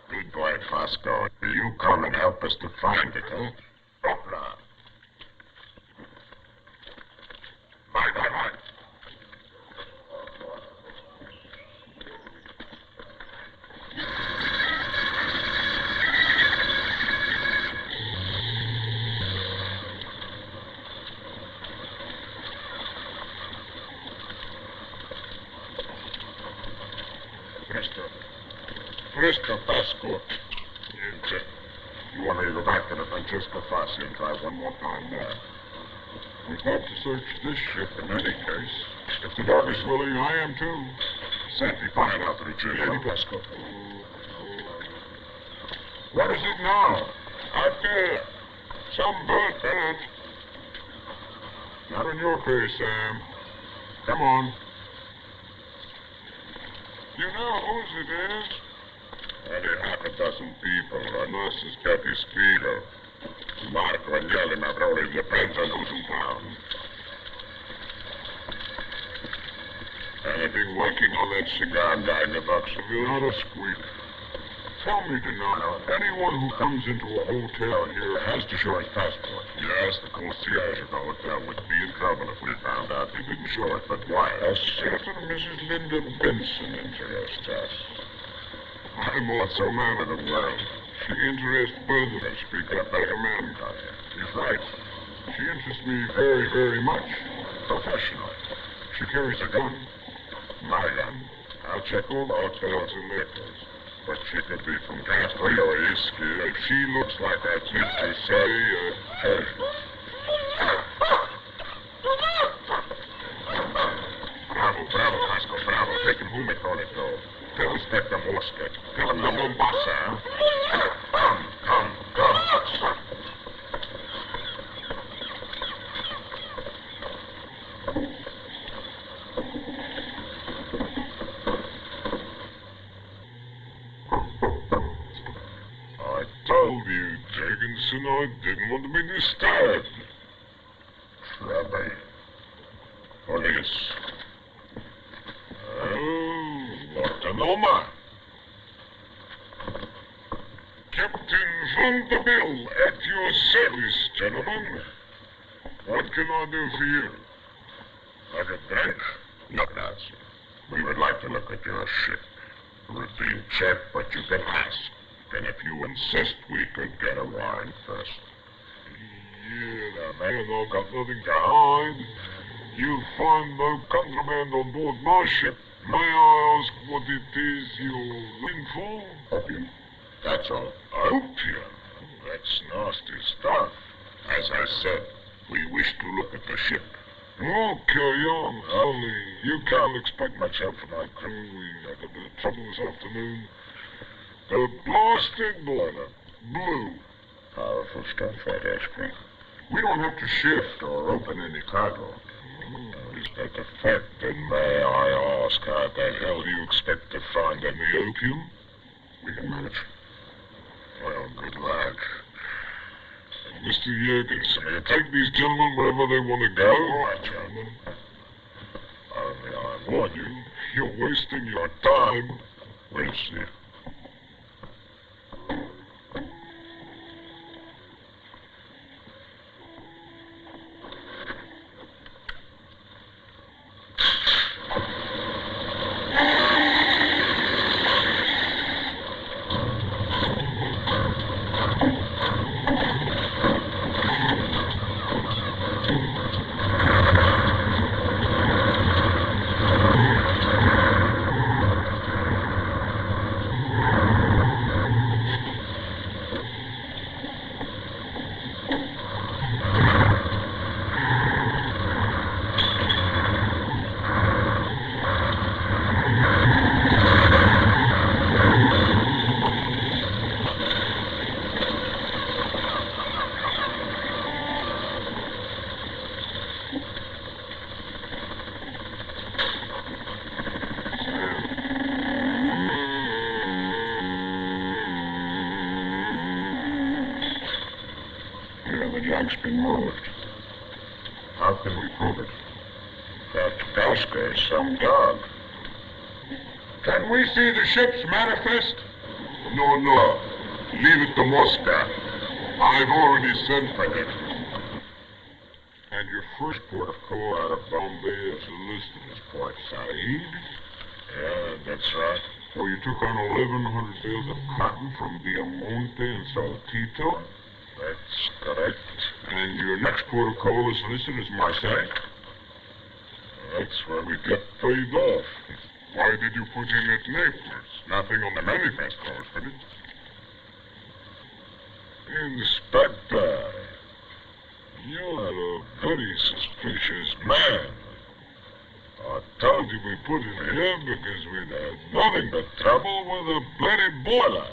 Good boy, Fosco. You come and help us to find it, huh? Opera. Bye. Presto, Pasco. You want me to go back to the Francesco Fassi and try one more time there? We've got to search this ship in any case. If the dog is willing, I am too. Senti, find out through Giuliani, Pasco. What is it now? Out there. Some bird, Bennett. Not on your face, Sam. Come on. You know whose it is? Only half a dozen people, unless it's Cappy Spiegel. Marco and Jelly Mavroli depends on who's in town. Anything working on that cigar guy in the Bucksville, not a squeak. Tell me, Donato, anyone who comes into a hotel here has to show his passport. Yes, the concierge of the hotel would be in trouble if we found out they didn't show it, but why? A certain Mrs. Linda Benson interests us. I'm also a man of the world. She interests both of us. Speak up like a man. He's right. She interests me very, very much. Professionally. She carries a gun. My gun. I'll check all the hotels and liquors. But she could be from Castro or Ischia. If she looks like that kid to say, hey. Bravo, Pasco, bravo. Take him home and call it go. Tell Inspector Morskett. Tell him the Mombasa. Come. I told you, Jorgensen, I didn't want to be disturbed. Rabbi. Police. Oh, what an honor. Captain Vanderbilt, at your service, gentlemen. What can I do for you? Sergeant Brynner, look at us. We would like to look at your ship. Routine check, but you can ask. And if you insist, we could get a warrant first. Yeah, man, I've got nothing to hide. You'll find no contraband on board my ship. May I ask what it is you're looking for? Opium. That's all. Opium? That's nasty stuff. As I said, we wish to look at the ship. Okay, young. Only you can't expect much help from my crew. We had a bit of trouble this afternoon. The blasted boiler blew. Powerful stuff, that aspirin. We don't have to shift or open any cargo. Is that the fact? Then may I ask how the hell do you expect to find any opium? We can manage. Well, good luck. Mr. Jorgensen, you take these gentlemen wherever they want to go. All right, gentlemen. Only I warn you, You're wasting your time. we'll see. The jug's been moved. How can we prove it? That Berger is some dog. Can we see the ship's manifest? No. Leave it to Moscow. I've already sent for it. And your first port of call out of Bombay is listed as Port Said? Yeah, that's right. So you took on 1,100 bales of cotton from Diamante and Saltito? That's correct. And your next port of call is listed as Marseille? That's where we get paid off. Why did you put in at Naples? Nothing on the manifest calls for it. Inspector, you're a very suspicious man. I told you we put it here because we'd had nothing but trouble with a bloody boiler.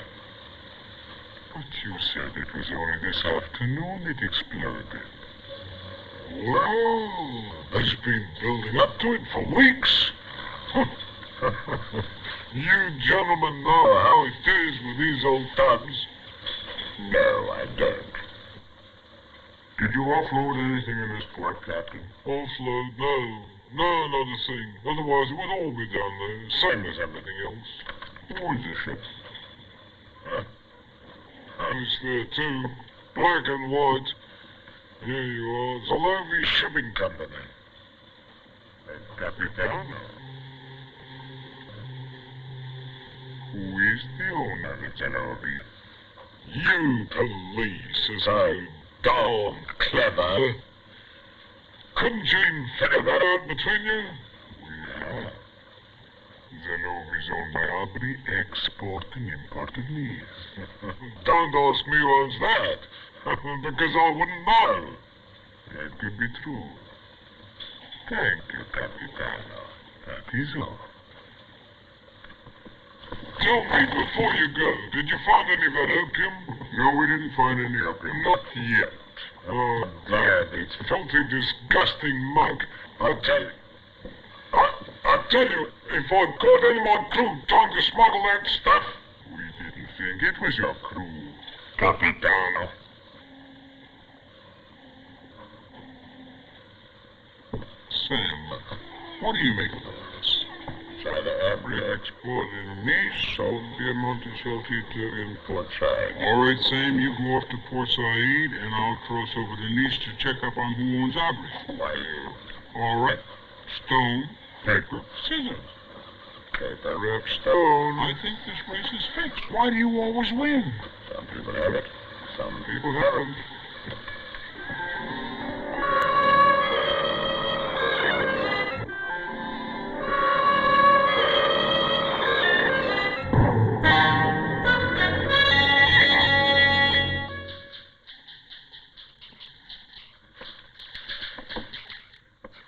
But you said it was only this afternoon it exploded. Well, there's been building up to it for weeks. You gentlemen know how it is with these old tubs. No, I don't. Did you offload anything in this port, Captain? Offload? No, not a thing. Otherwise it would all be down there, same as everything else. Where's the ship? Huh? It's there too. Black and white. Here you are. It's a Lovey Shipping Company. The Capitano. Who is the owner of the Lovey? You police are so darn clever. Couldn't you even figure that out between you? Yeah. The Lovey's owned by Aubrey Export and Import of Lease. Don't ask me who owns that, because I wouldn't know. That could be true. Thank you, Capitano. That is all. Tell me before you go, did you find any of that opium? No, we didn't find any opium. Not yet. Oh, God, it's filthy, disgusting mug. I'll tell you, if I caught any of my crew trying to smuggle that stuff... We didn't think it was your crew. Capitano. Sam, what do you make of this? Sada Abri export in Nice, South Piemonte Saltito in Port Said. All right, Sam, you go off to Port Said, and I'll cross over to Nice to check up on who owns Abri. Why you? All right. Stone, Paper. scissors. Paper, rip, stone. I think this race is fixed. Why do you always win? Some people have it. Some people People have 'em.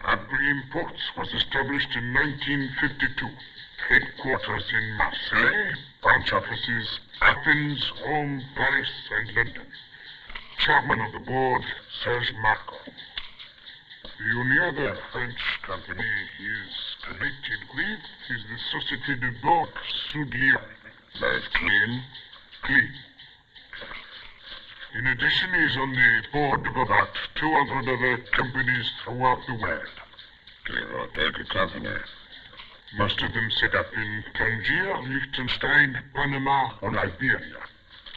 Abri Imports was established in 1952. Headquarters in Marseille, branch offices Athens, Rome, Paris, and London. Chairman of the board, Serge Marco. The only other French company is connected with is the Société de Banque Sud Lyon. That's clean. In addition, he is on the board of about 200 other companies throughout the world. Clear out, take a company. Most of them set up in Tangier, Liechtenstein, Panama, or Liberia.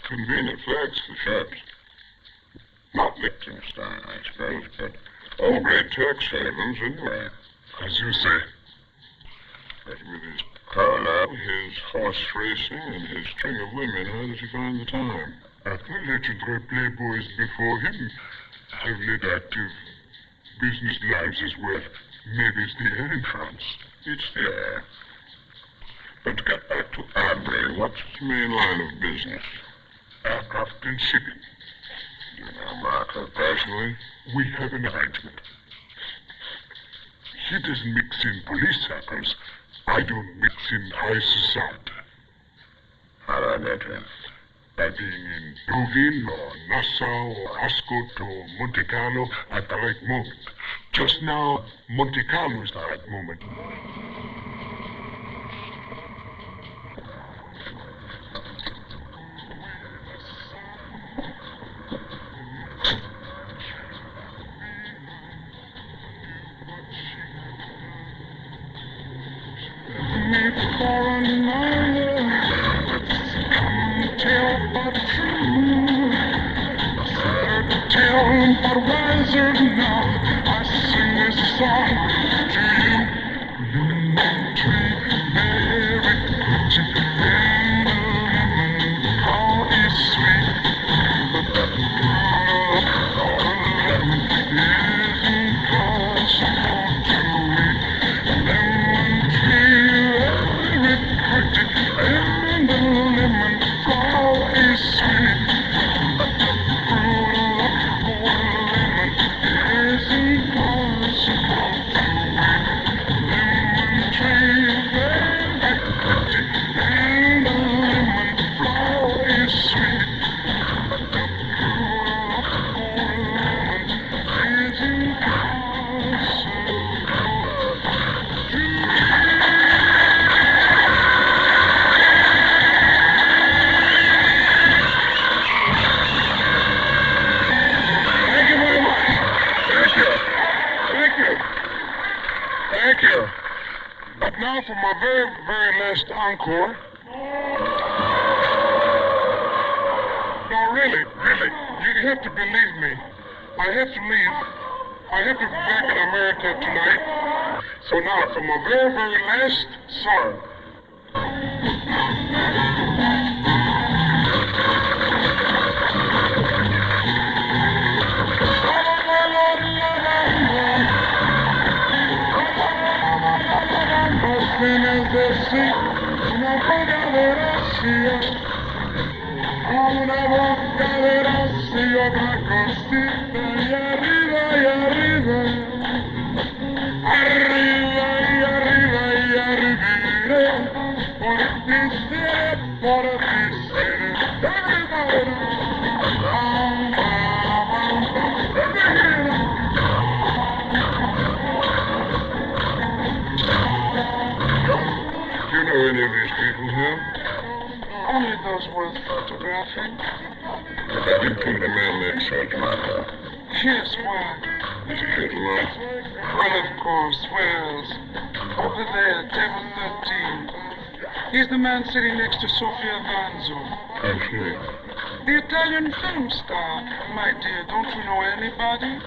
Convenient flags for ships. Not Liechtenstein, I suppose, but All great tax havens, anyway. As you say. But with his cola. his horse racing and his string of women, how does he find the time? The legendary playboys before him have led active business lives as well. Maybe it's the air in France. It's there. But to get back to Abri, What's his main line of business? Aircraft and shipping. you know, Marco, personally, We have an arrangement. He doesn't mix in police circles. I don't mix in high society. how do I get him? By being in Deauville or Nassau or Ascot or Monte Carlo at the right moment. Just now, Monte Carlo is the right moment. But wiser now, I sing this song to you. Lemon tree, very pretty, and the lemon, how is sweet. But the fruit of the lemon isn't possible to eat. Lemon tree, very pretty, and the lemon, how is sweet. But the fruit of the lemon isn't possible to eat. Lemon tree, very pretty, and the lemon flower is sweet. But the fruit of the lemon isn't possible to eat. Thank you very much. Thank you. Thank you. Thank you. But now for my very, very last encore. No, really, really. You have to believe me. I have to leave. I have to be back in America tonight. So now for my very, very last song. Fines de sí, una boca de rocío, una boca de rocío, otra cosita, y arriba, arriba y arriba y arribiré, por ti seré, Do you know any of these people here? Only those worth photographing. But I didn't think the man named Serge Marco. Yes, why? Is he here tonight? Well, of course, where else? Over there, table 13. He's the man sitting next to Sofia Vanzo. Who's she? The Italian film star. My dear, don't you know anybody?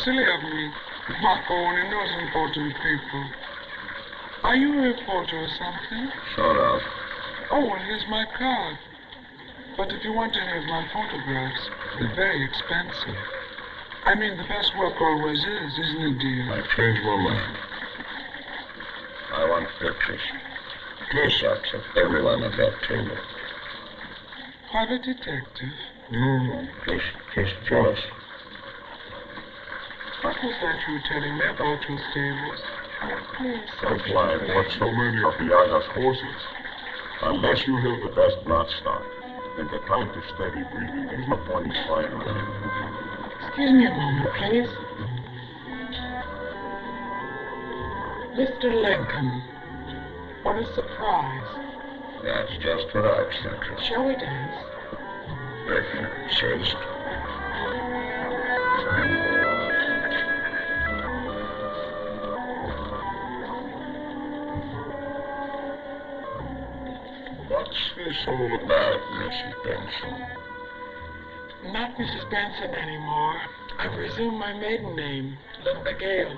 Silly of me. Marco only knows important people. Are you a reporter or something? Sort of. Oh, well, here's my card. But if you want any of my photographs, they're very expensive. I mean, the best work always is, isn't it, dear? I've changed my mind. I want pictures. Close-ups of everyone at that table. Private detective? No, just us. What was that you were telling me about your stables? Please. That's why I bought so many of the other horses. Unless you have the best bloodstock and the time to steady breathing, there's no point in flying around. Excuse me a moment, please. Mr. Lincoln, what a surprise. That's just what I was thinking. Shall we dance? If you insist. What's this all about, Mrs. Benson? Not Mrs. Benson anymore. I've resumed my maiden name, Linda Gale.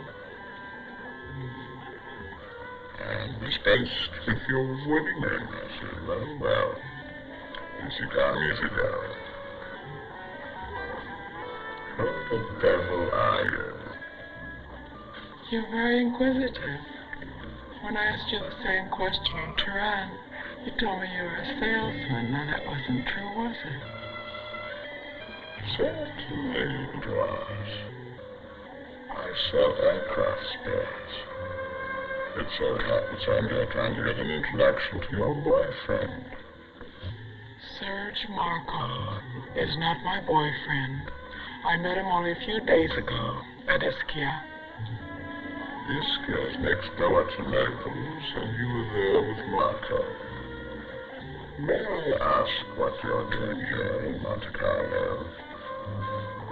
And dispensed with your wedding ring, I see. Well. Easy down, easy down. What the devil are you? You're very inquisitive. When I asked you the same question in Tehran, you told me you were a salesman. Now that wasn't true, was it? Certainly it was. I sell aircraft spares. It so happens I'm here trying to get an introduction to your boyfriend. Serge Marco is not my boyfriend. I met him only a few days ago at Ischia. Ischia is next door to Naples, and you were there with Marco. May I ask what you're doing here in Monte Carlo?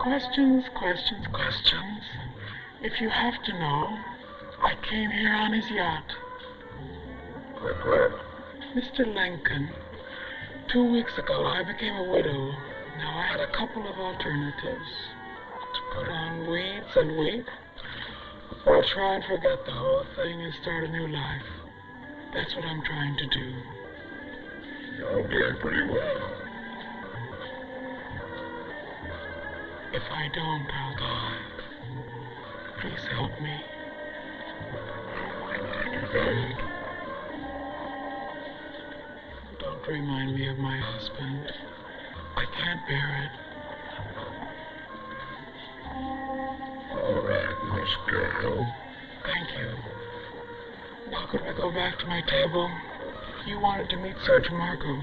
Questions, questions, questions. If you have to know, I came here on his yacht. Quick. Mr. Lincoln, 2 weeks ago I became a widow. Now I had a couple of alternatives. To put on weeds and weep, or try and forget the whole thing and start a new life. That's what I'm trying to do. You're doing pretty well. If I don't, I'll die. Please help me. Don't remind me of my husband. I can't bear it. All right, Miss Gale. Thank you. Now could I go back to my table? You wanted to meet Serge Marco.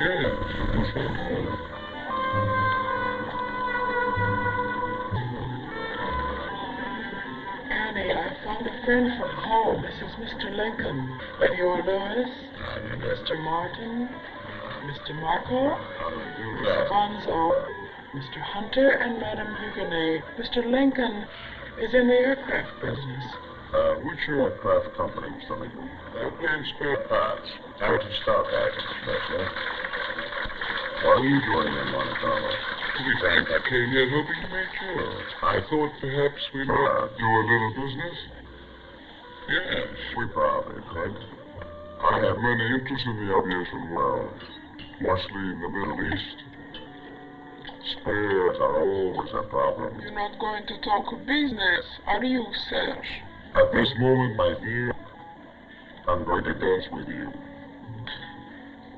Yes. Annie, I found a friend from home. This is Mr. Lincoln. And you're Lewis, Mr. Martin, Mr. Marco, Mr. Bonzo, Mr. Hunter, and Madame Huguenet. Mr. Lincoln is in the aircraft business. Which aircraft company, Mr. Lincoln? Airplane spare parts. Out of stock items, Berger. What are you doing in Monte Carlo? To be frank, I came here hoping to make sure. I thought perhaps we might do a little business. Yes. We probably could. I have many interests in the aviation world, mostly in the Middle East. Spares are always a problem. You're not going to talk business, are you, Serge? At this moment, my dear, I'm going to dance with you.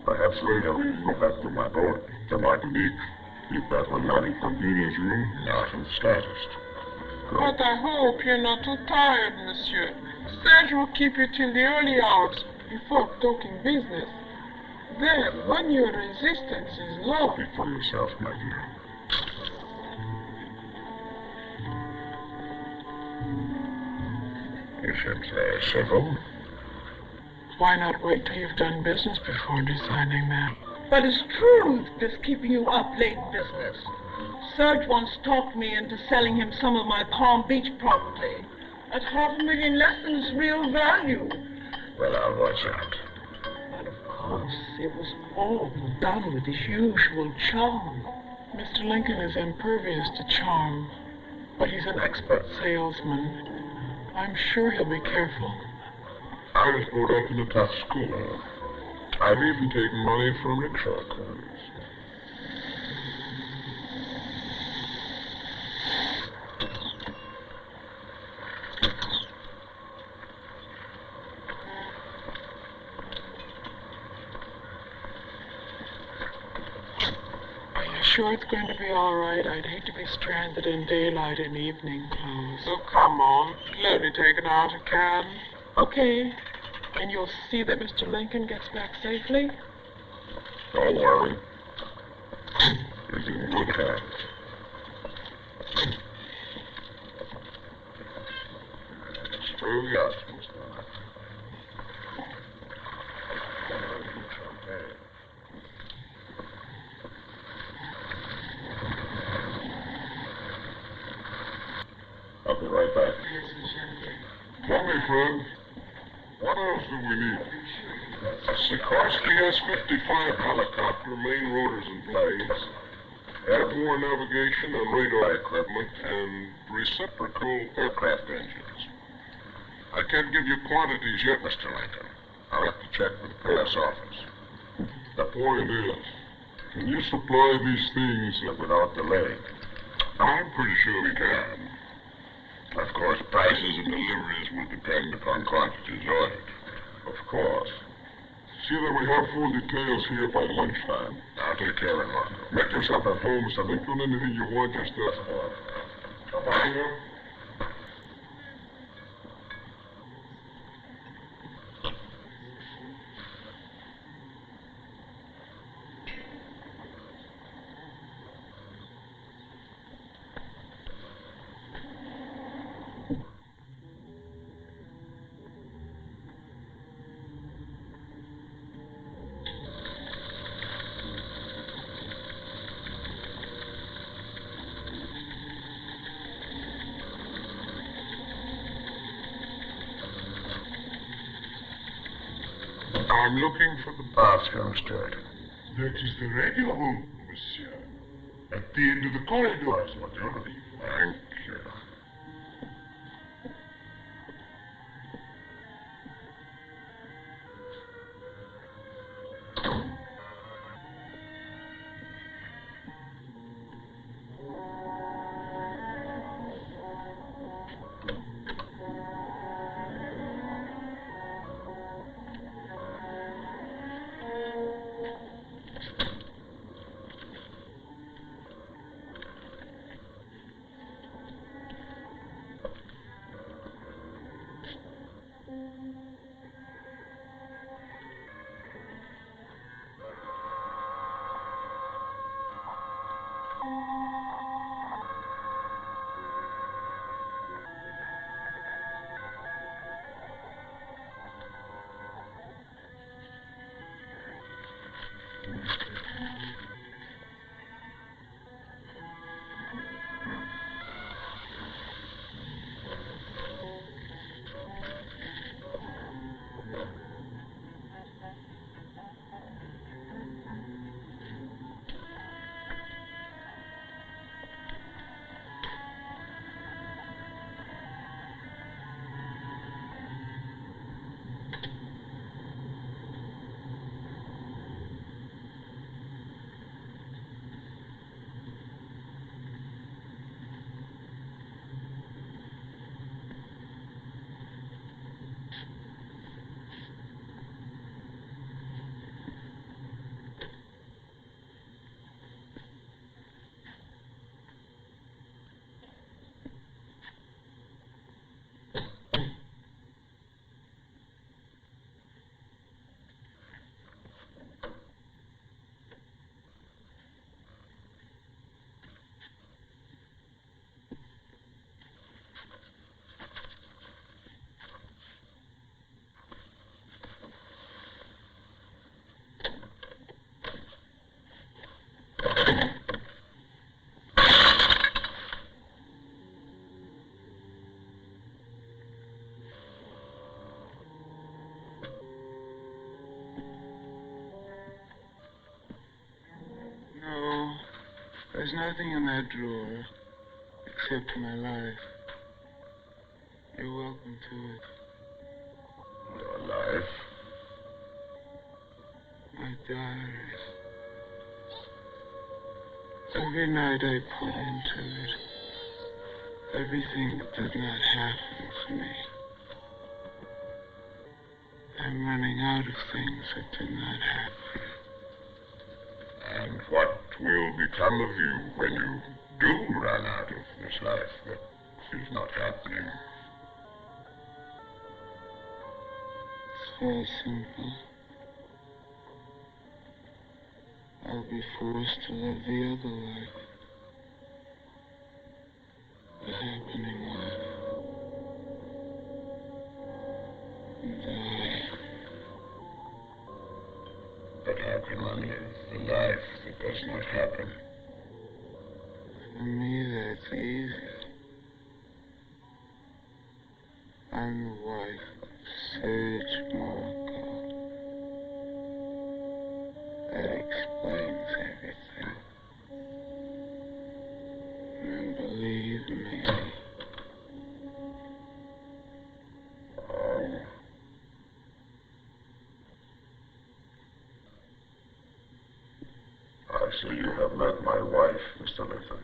Perhaps later we can go back to my boat, to Martinique, if that will not inconvenience you. Not in the slightest. Good. But I hope you're not too tired, monsieur. Serge will keep you till the early hours before talking business. Then, when your resistance is low... Speak for yourself, my dear. You seem very civil. Why not wait till you've done business before deciding that? But it's truth that's keeping you up late in business. Serge once talked me into selling him some of my Palm Beach property at $500,000 less than its real value. Well, I'll watch out. But of course, it was all done with his usual charm. Mr. Lincoln is impervious to charm, but he's an expert salesman. I'm sure he'll be careful. I was brought up in a tough school. I've even taken money from rickshaw cars. Are you sure it's going to be all right? I'd hate to be stranded in daylight in evening clothes. Oh, come on. Let me take it out, a can. Okay. And you'll see that Mr. Lincoln gets back safely? Don't worry. He's in good hands. True, yes, Mr. I'll be right back. Tell me, friend, what else do we need? A Sikorsky S-55 helicopter, main rotors and blades, airborne navigation and radar equipment, and reciprocal aircraft engines. I can't give you quantities yet, Mr. Lincoln. I'll have to check with the press office. The point is, can you supply these things Without delay. I'm pretty sure we can. Of course, prices and deliveries will depend upon quantities ordered. Of course. See that we have full details here by lunchtime. I'll take care of it. Make yourself at home, Mr. Lincoln. Anything you want, just come on here. I'm looking for the bathroom, Stuart. That is the radio room, monsieur. At the end of the corridor. Thank you. No, there's nothing in that drawer except my life. You're welcome to it. Your life? My diaries. Every night I put into it everything that did not happen to me. I'm running out of things that did not happen. And what will become of you when you do run out of this life that is not happening? It's very simple. I'll be forced to live the other life. The happening life. And die. But how can one live the life that does not happen? For me, that's easy. I'm the wife of Sage Marco. That explains everything. And believe me, Oh. I see you have met my wife, Mr. Linton.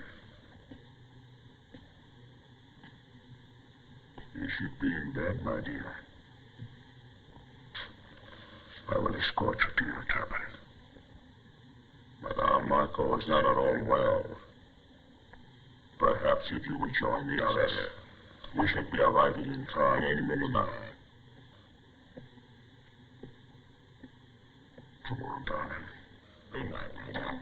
You should be in bed, my dear. I will escort you to your cabin. Madame Marco is not at all well. Perhaps if you would join the others, we should be arriving in time any minute now. Come on, darling. Good night, madame.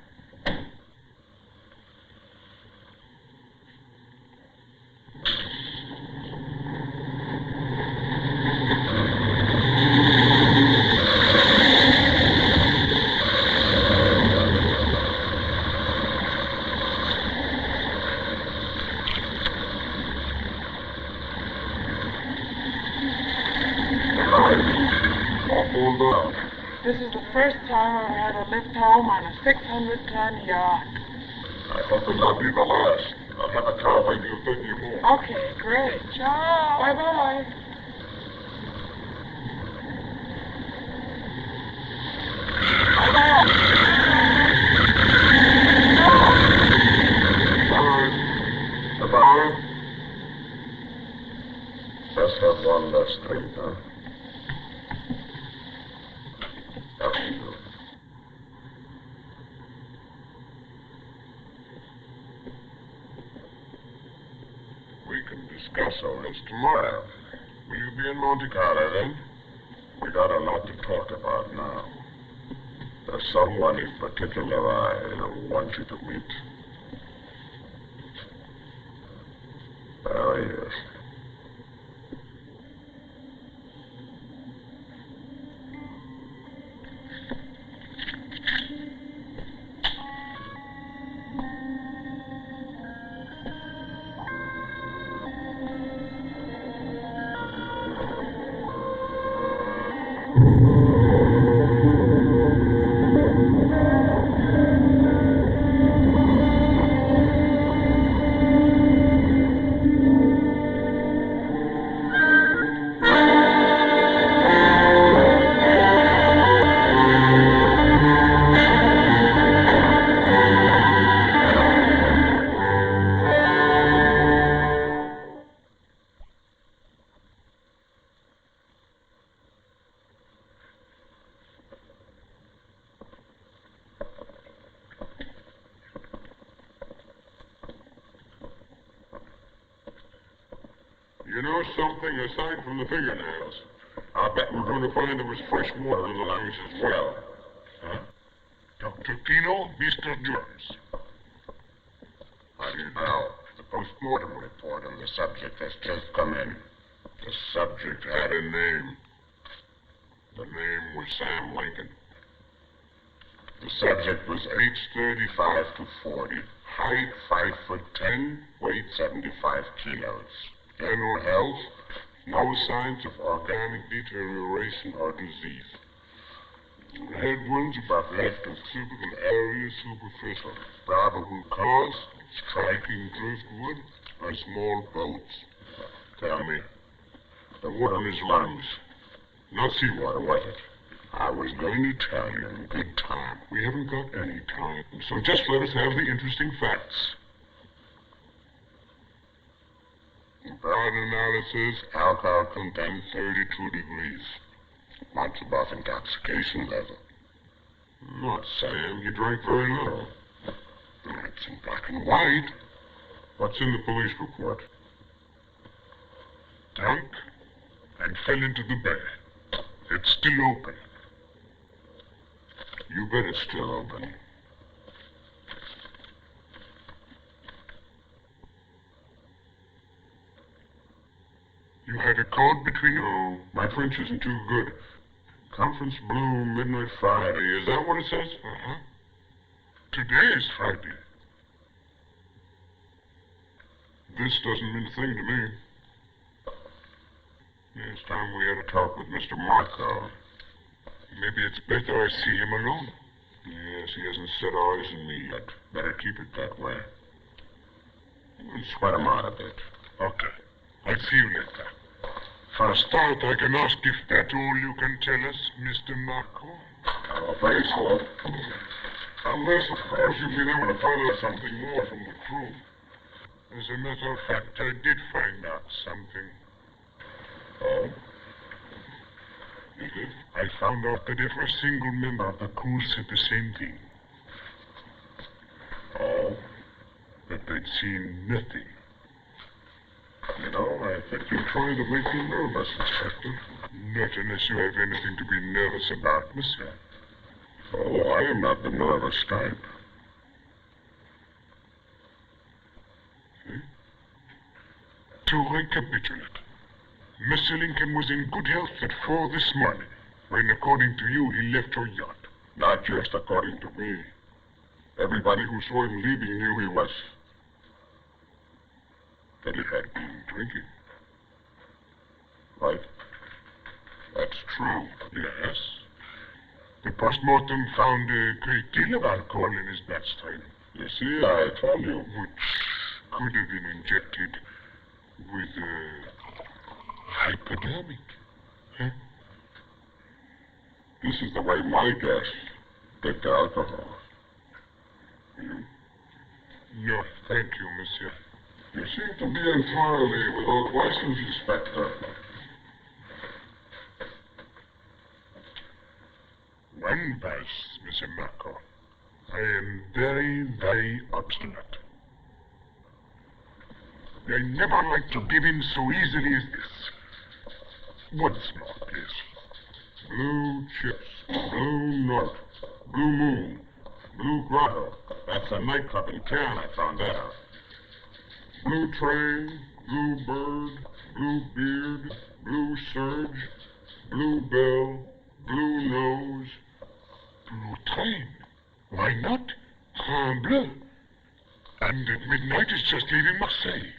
This is the first time I've had a lift home on a 600-ton yacht. I hope it will be the last. I'll have a car when you take me home. Okay, great. Ciao. Bye-bye. Goodbye. Let's have one last drink, huh? After you. We can discuss all this tomorrow. Will you be in Monte Carlo then? We got a lot to talk about now. There's someone in particular I want you to meet. There he is. You know something aside from the fingernails? I bet we're going to find there was fresh water in the lungs as well. Huh? Dr. Tino, Mr. Jones. How do you know? The post-mortem report on the subject has just come in. The subject had a name. The name was Sam Lincoln. The subject was age 35 to 40, height 5'10", weight 75 kilos. General health, no signs of organic deterioration or disease. Head wounds above left occipital area superficial. Probable cause, striking driftwood or small boats. Tell me, the water in his lungs, not seawater, was it? I was going to tell you in good time. We haven't got any time, so just let us have the interesting facts. Blood analysis, alcohol content 32 degrees. Much above intoxication level. Not Sam, you drank very little. It's in black and white. What's in the police report? Drunk and fell into the bay. It's still open. You bet it's still open. You had a code between you? No, my French isn't too good. Conference Blue, midnight Friday. Is that what it says? Uh-huh. Today is Friday. This doesn't mean a thing to me. It's time we had a talk with Mr. Marco. Maybe it's better I see him alone. Yes, he hasn't set eyes on me yet. Better keep it that way. And sweat him out a bit. Okay. I'll see you later. For a start, I can ask if that's all you can tell us, Mr. Marco. I'm afraid so. Unless, of course, you've been able to find out something more from the crew. As a matter of fact, I did find out something. Oh? You did? I found out that every single member of the crew said the same thing. Oh? That they'd seen nothing. You know, I think you're trying to make me nervous, Inspector. Not unless you have anything to be nervous about, monsieur. Oh, I am not the nervous type. To recapitulate, Mr. Lincoln was in good health at 4 this morning, when, according to you, he left your yacht. Not just according to me. Everybody who saw him leaving knew he was. That he had been drinking. Right? That's true. Yes. The postmortem found a great deal of alcohol in his bloodstream. You see, I told you. Which could have been injected with hypodermic. Huh? This is the way my guests get the alcohol. No, thank you, monsieur. You seem to be entirely without license, Inspector. One vice, Monsieur Marco. I am very, very obstinate. I never like to give in so easily as this. Once more, please. Blue Chips, Blue North, Blue Moon, Blue Grotto. That's a nightclub in town, I found that out. Blue Train, Blue Bird, Blue Beard, Blue Surge, Blue Bell, Blue Nose. Blue Train? Why not? Grand Bleu. And at midnight it's just leaving Marseille.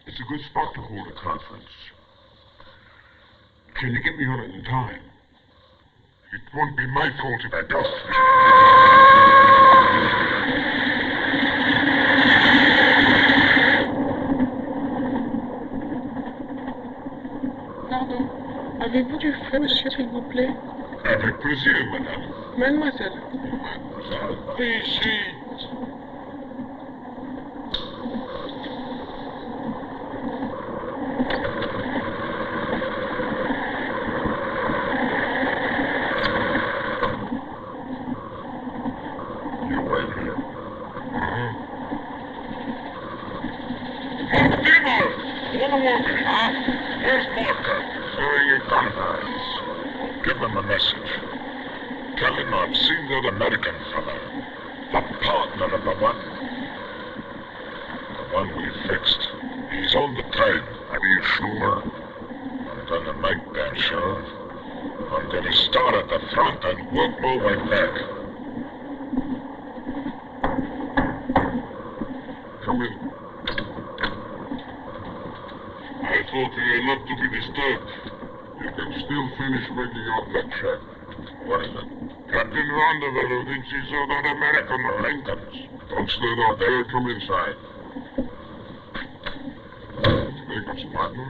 It's a good spot to hold a conference. Can you get me on it in time? It won't be my fault if I don't. Pardon, avez-vous du feu, monsieur, s'il vous plaît? Avec plaisir, madame. Mademoiselle. Mademoiselle. Ici. You wait here. One Give him a message. Tell him I've seen that American fella. The partner of the one we fixed. He's on the train. Are you sure? I'm gonna make that sure. I'm gonna start at the front and work my way back. Come in. I thought you were not to be disturbed. You can still finish making out that check. What is it? Captain Vanderbilt thinks he saw that American Lincolns. Don't stand out there. Come inside. Lincoln's partner?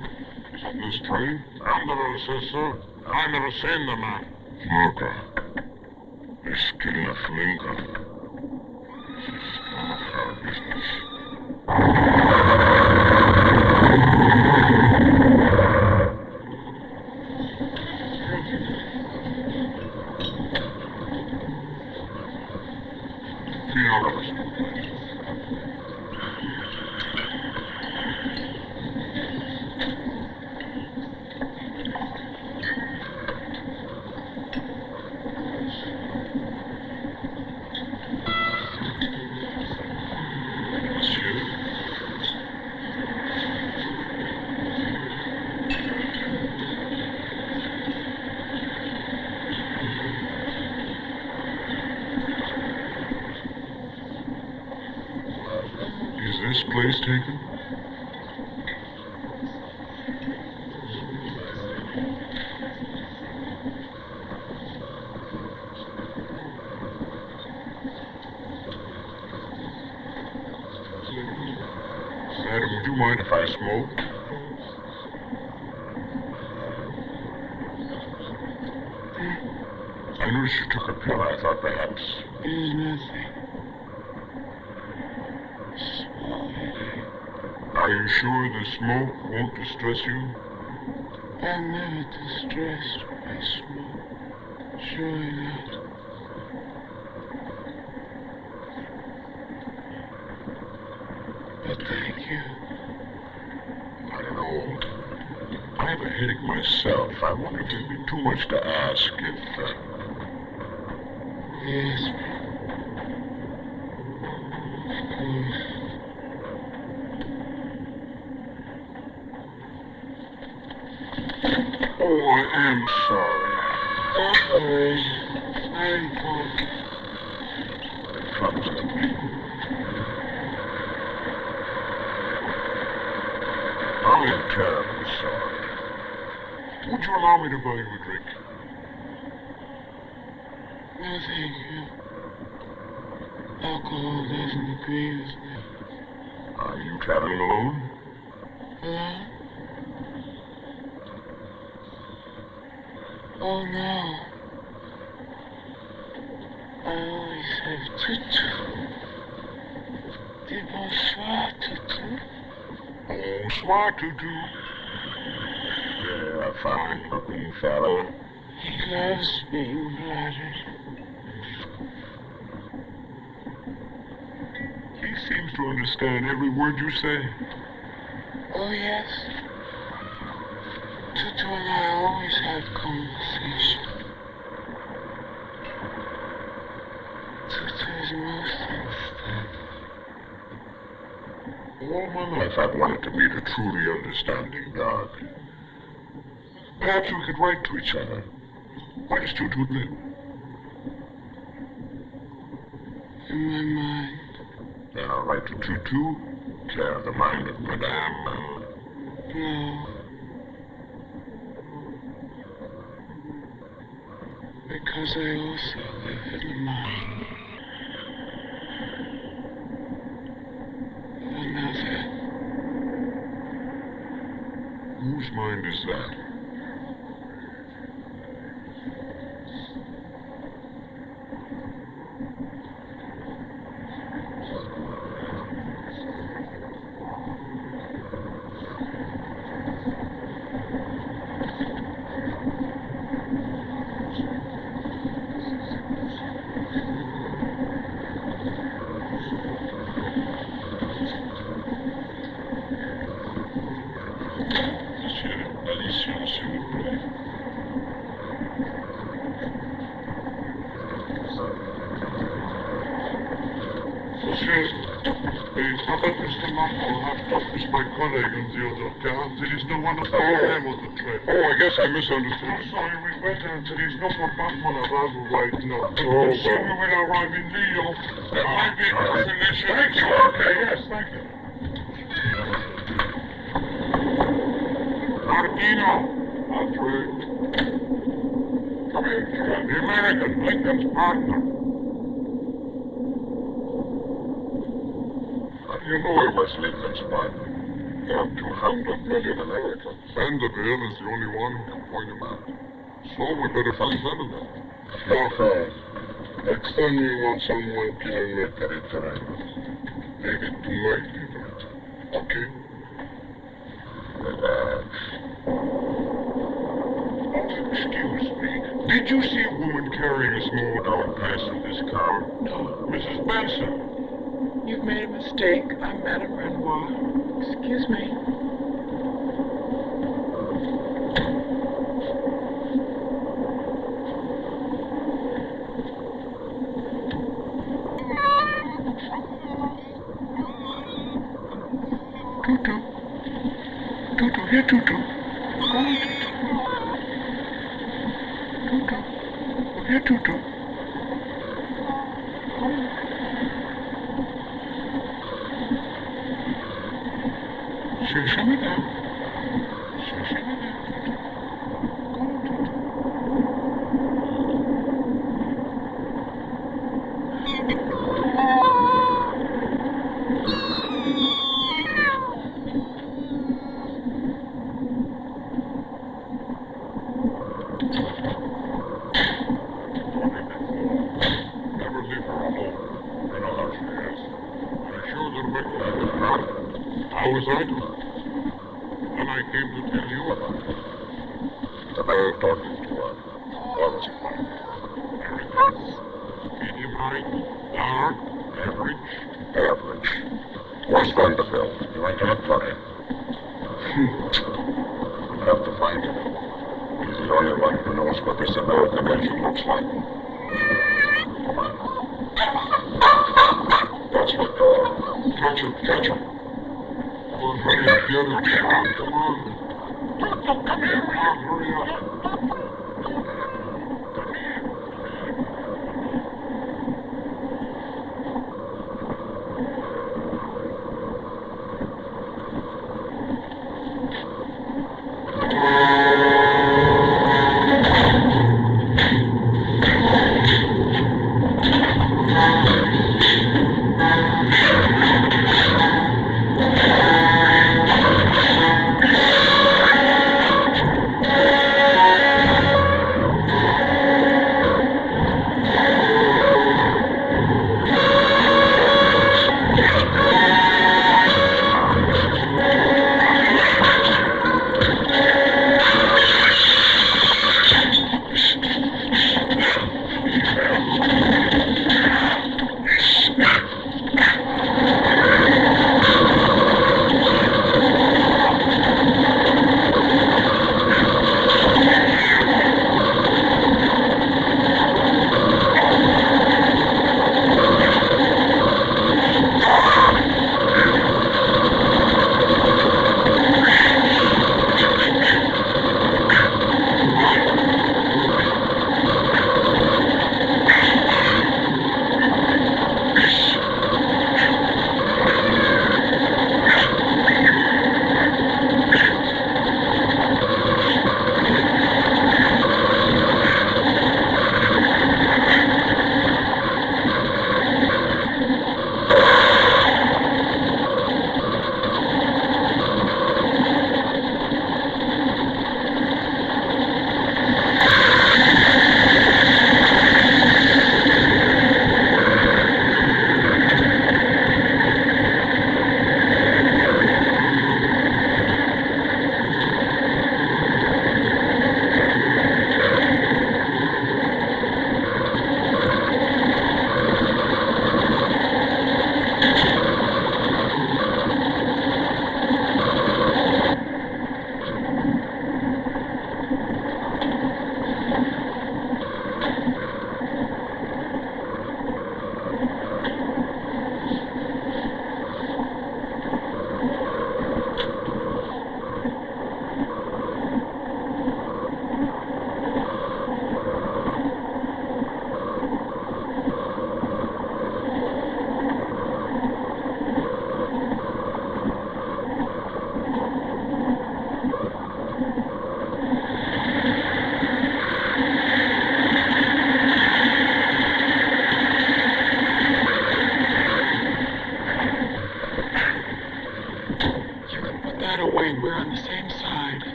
Is on this train? Vanderbilt says so. I never seen the man. Smoker. He's killing a Lincoln. This is none of our business. Is this place taken? Madam, would you mind if I smoke? I noticed you took a pill. I thought perhaps... There's nothing. Are you sure the smoke won't distress you? I'm never distressed by smoke. Surely not. But thank you. I don't know. I have a headache myself. I wonder if it'd be too much to ask if... Yes, of course. Oh, I am sorry. Don't worry. I'm fine. It comes to me. I am terribly sorry. Would you allow me to buy you a drink? No, thank you. Alcohol doesn't agree with me. Are you traveling alone? Alone? Oh no. I always have tutu. The bonsoir tutu. Bonsoir, Tutu. You're a fine-looking fellow. He loves being flattered. He seems to understand every word you say. Oh yes. Tutu and I always have conversation. Tutu is most understanding. All my life I've wanted to meet a truly understanding dog. Perhaps we could write to each other. Where does Tutu live? In my mind. Then I'll write to Tutu, clear the mind of Madame. No. Because I also live in the mind. Another. Whose mind is that? Monsieur, allez-y. please. How about Mr. Lockhall? I've talked with my colleague on the other car. There is no one of them on the train. Oh, I guess I misunderstood. I'm sorry, we better. There is no compartment available right now. Oh, Soon we will arrive in Lyon. My vehicle is in the Thank you. Okay, yes, thank you. Martino. Alfred. Come here. The American, Lincoln's partner. You know it was Lincoln's partner. There are 200 million Americans. Vanderbilt is the only one who can point him out. So we better find Vanderbilt. Okay. Next time you want someone to make a return, make it my favorite. Okay? Relax. Oh, excuse me. Did you see a woman carrying a small dog pass in this car? No. Mrs. Benson. You've made a mistake. I'm Madame Renoir. Excuse me. Tutu. Tutu, here, Tutu. Go on, Tutu. Tutu. Here, Tutu. Come on. Show me that. Show me that. Go on, Tutu. Never leave her alone. You know how she is. When I showed her back to the car, how was I to her? And I came to tell you about it. About talking to her. What's it like? Americans. Medium height. Dark. Average. Average. Where's Vanderbilt? You ain't gonna try it. We have to find him. He's the only one who knows what this American nation looks like. Come on. That's the dog. Catch him, catch him. Come on, hurry up, get him, Sean. Come on. Come here, man. Hurry up.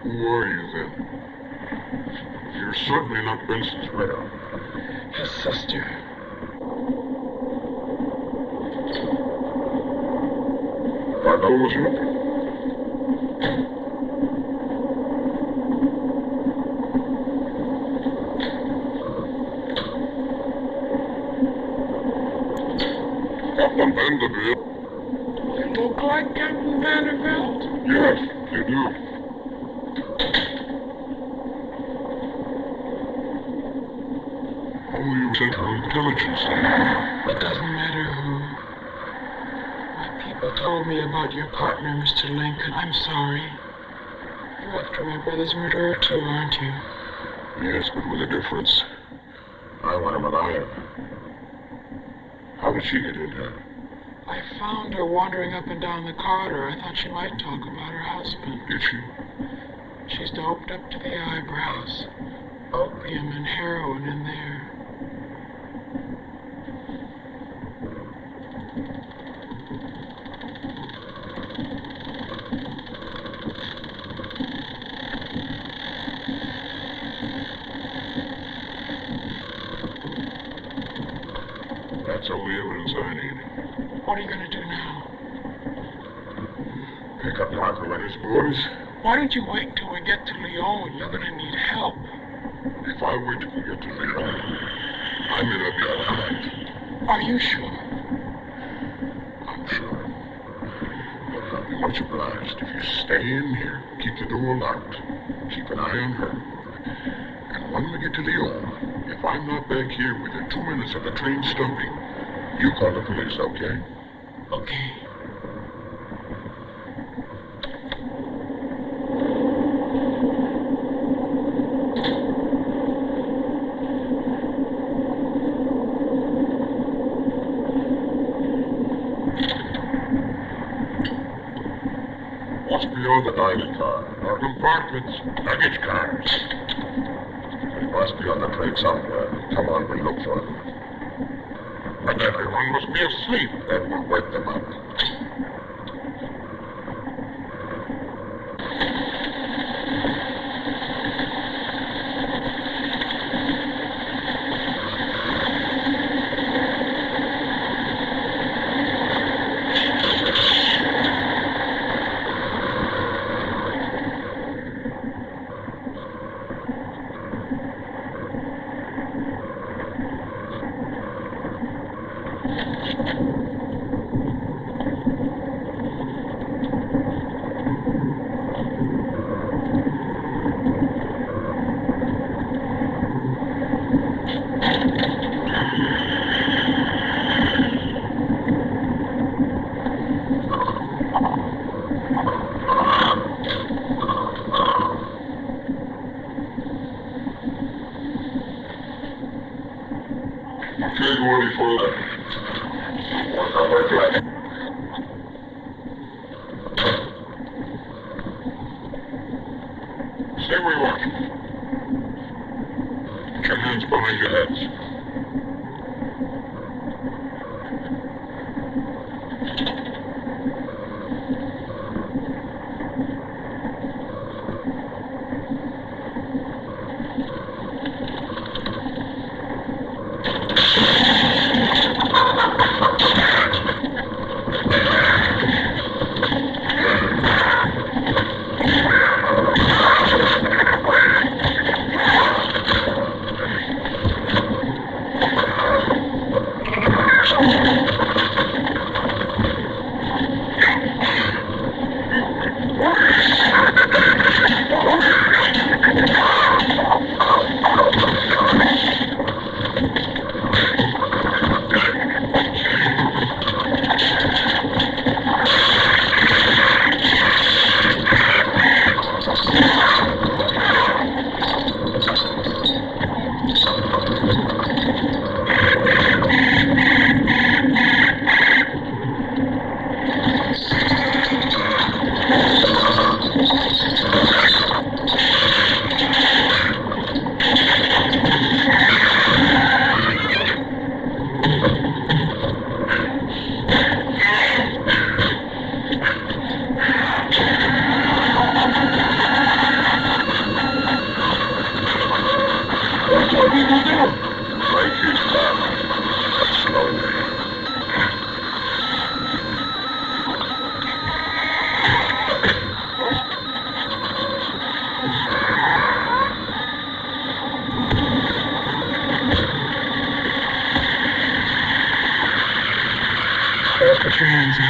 Who are you, then? You're certainly not Benson's widow. His sister. Are those you? Captain Vanderbilt? They look like Captain Vanderbilt? Yes, they do. Only Central Intelligence. It doesn't matter who. My people told me about your partner, Mr. Lincoln. I'm sorry. You're after my brother's murderer too, aren't you? Yes, but with a difference. I want him alive. How did she get in here? I found her wandering up and down the corridor. I thought she might talk about her husband. Did she? She's doped up to the eyebrows. Opium and heroin in there. That's all the evidence I need. What are you going to do now? Pick up Parker and his boys. Why don't you wait till we get to Lyon? You're going to need help. If I wait till we get to Lyon, I may not be alive. Are you sure? I'm sure. But I'll be much obliged if you stay in here, keep the door locked, keep an eye on her. And when we get to Lyon, if I'm not back here within 2 minutes of the train stopping, you call the police, okay? Okay. What's beyond the dining car? Our compartments, baggage cars. They must be on the train somewhere. Come on, we'll look for them. But everyone must be asleep. Then we'll wake them up. Can't go any further. Work our way back. Stay where you are. Put your hands behind your heads. your hands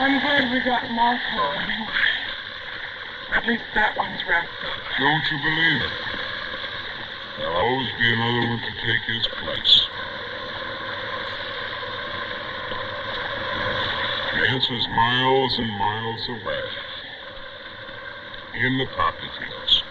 I'm glad we got Marco anyway. At least that one's wrapped up. Don't you believe it? There'll always be another one to take his place. The answer's miles and miles away. In the poppy fields.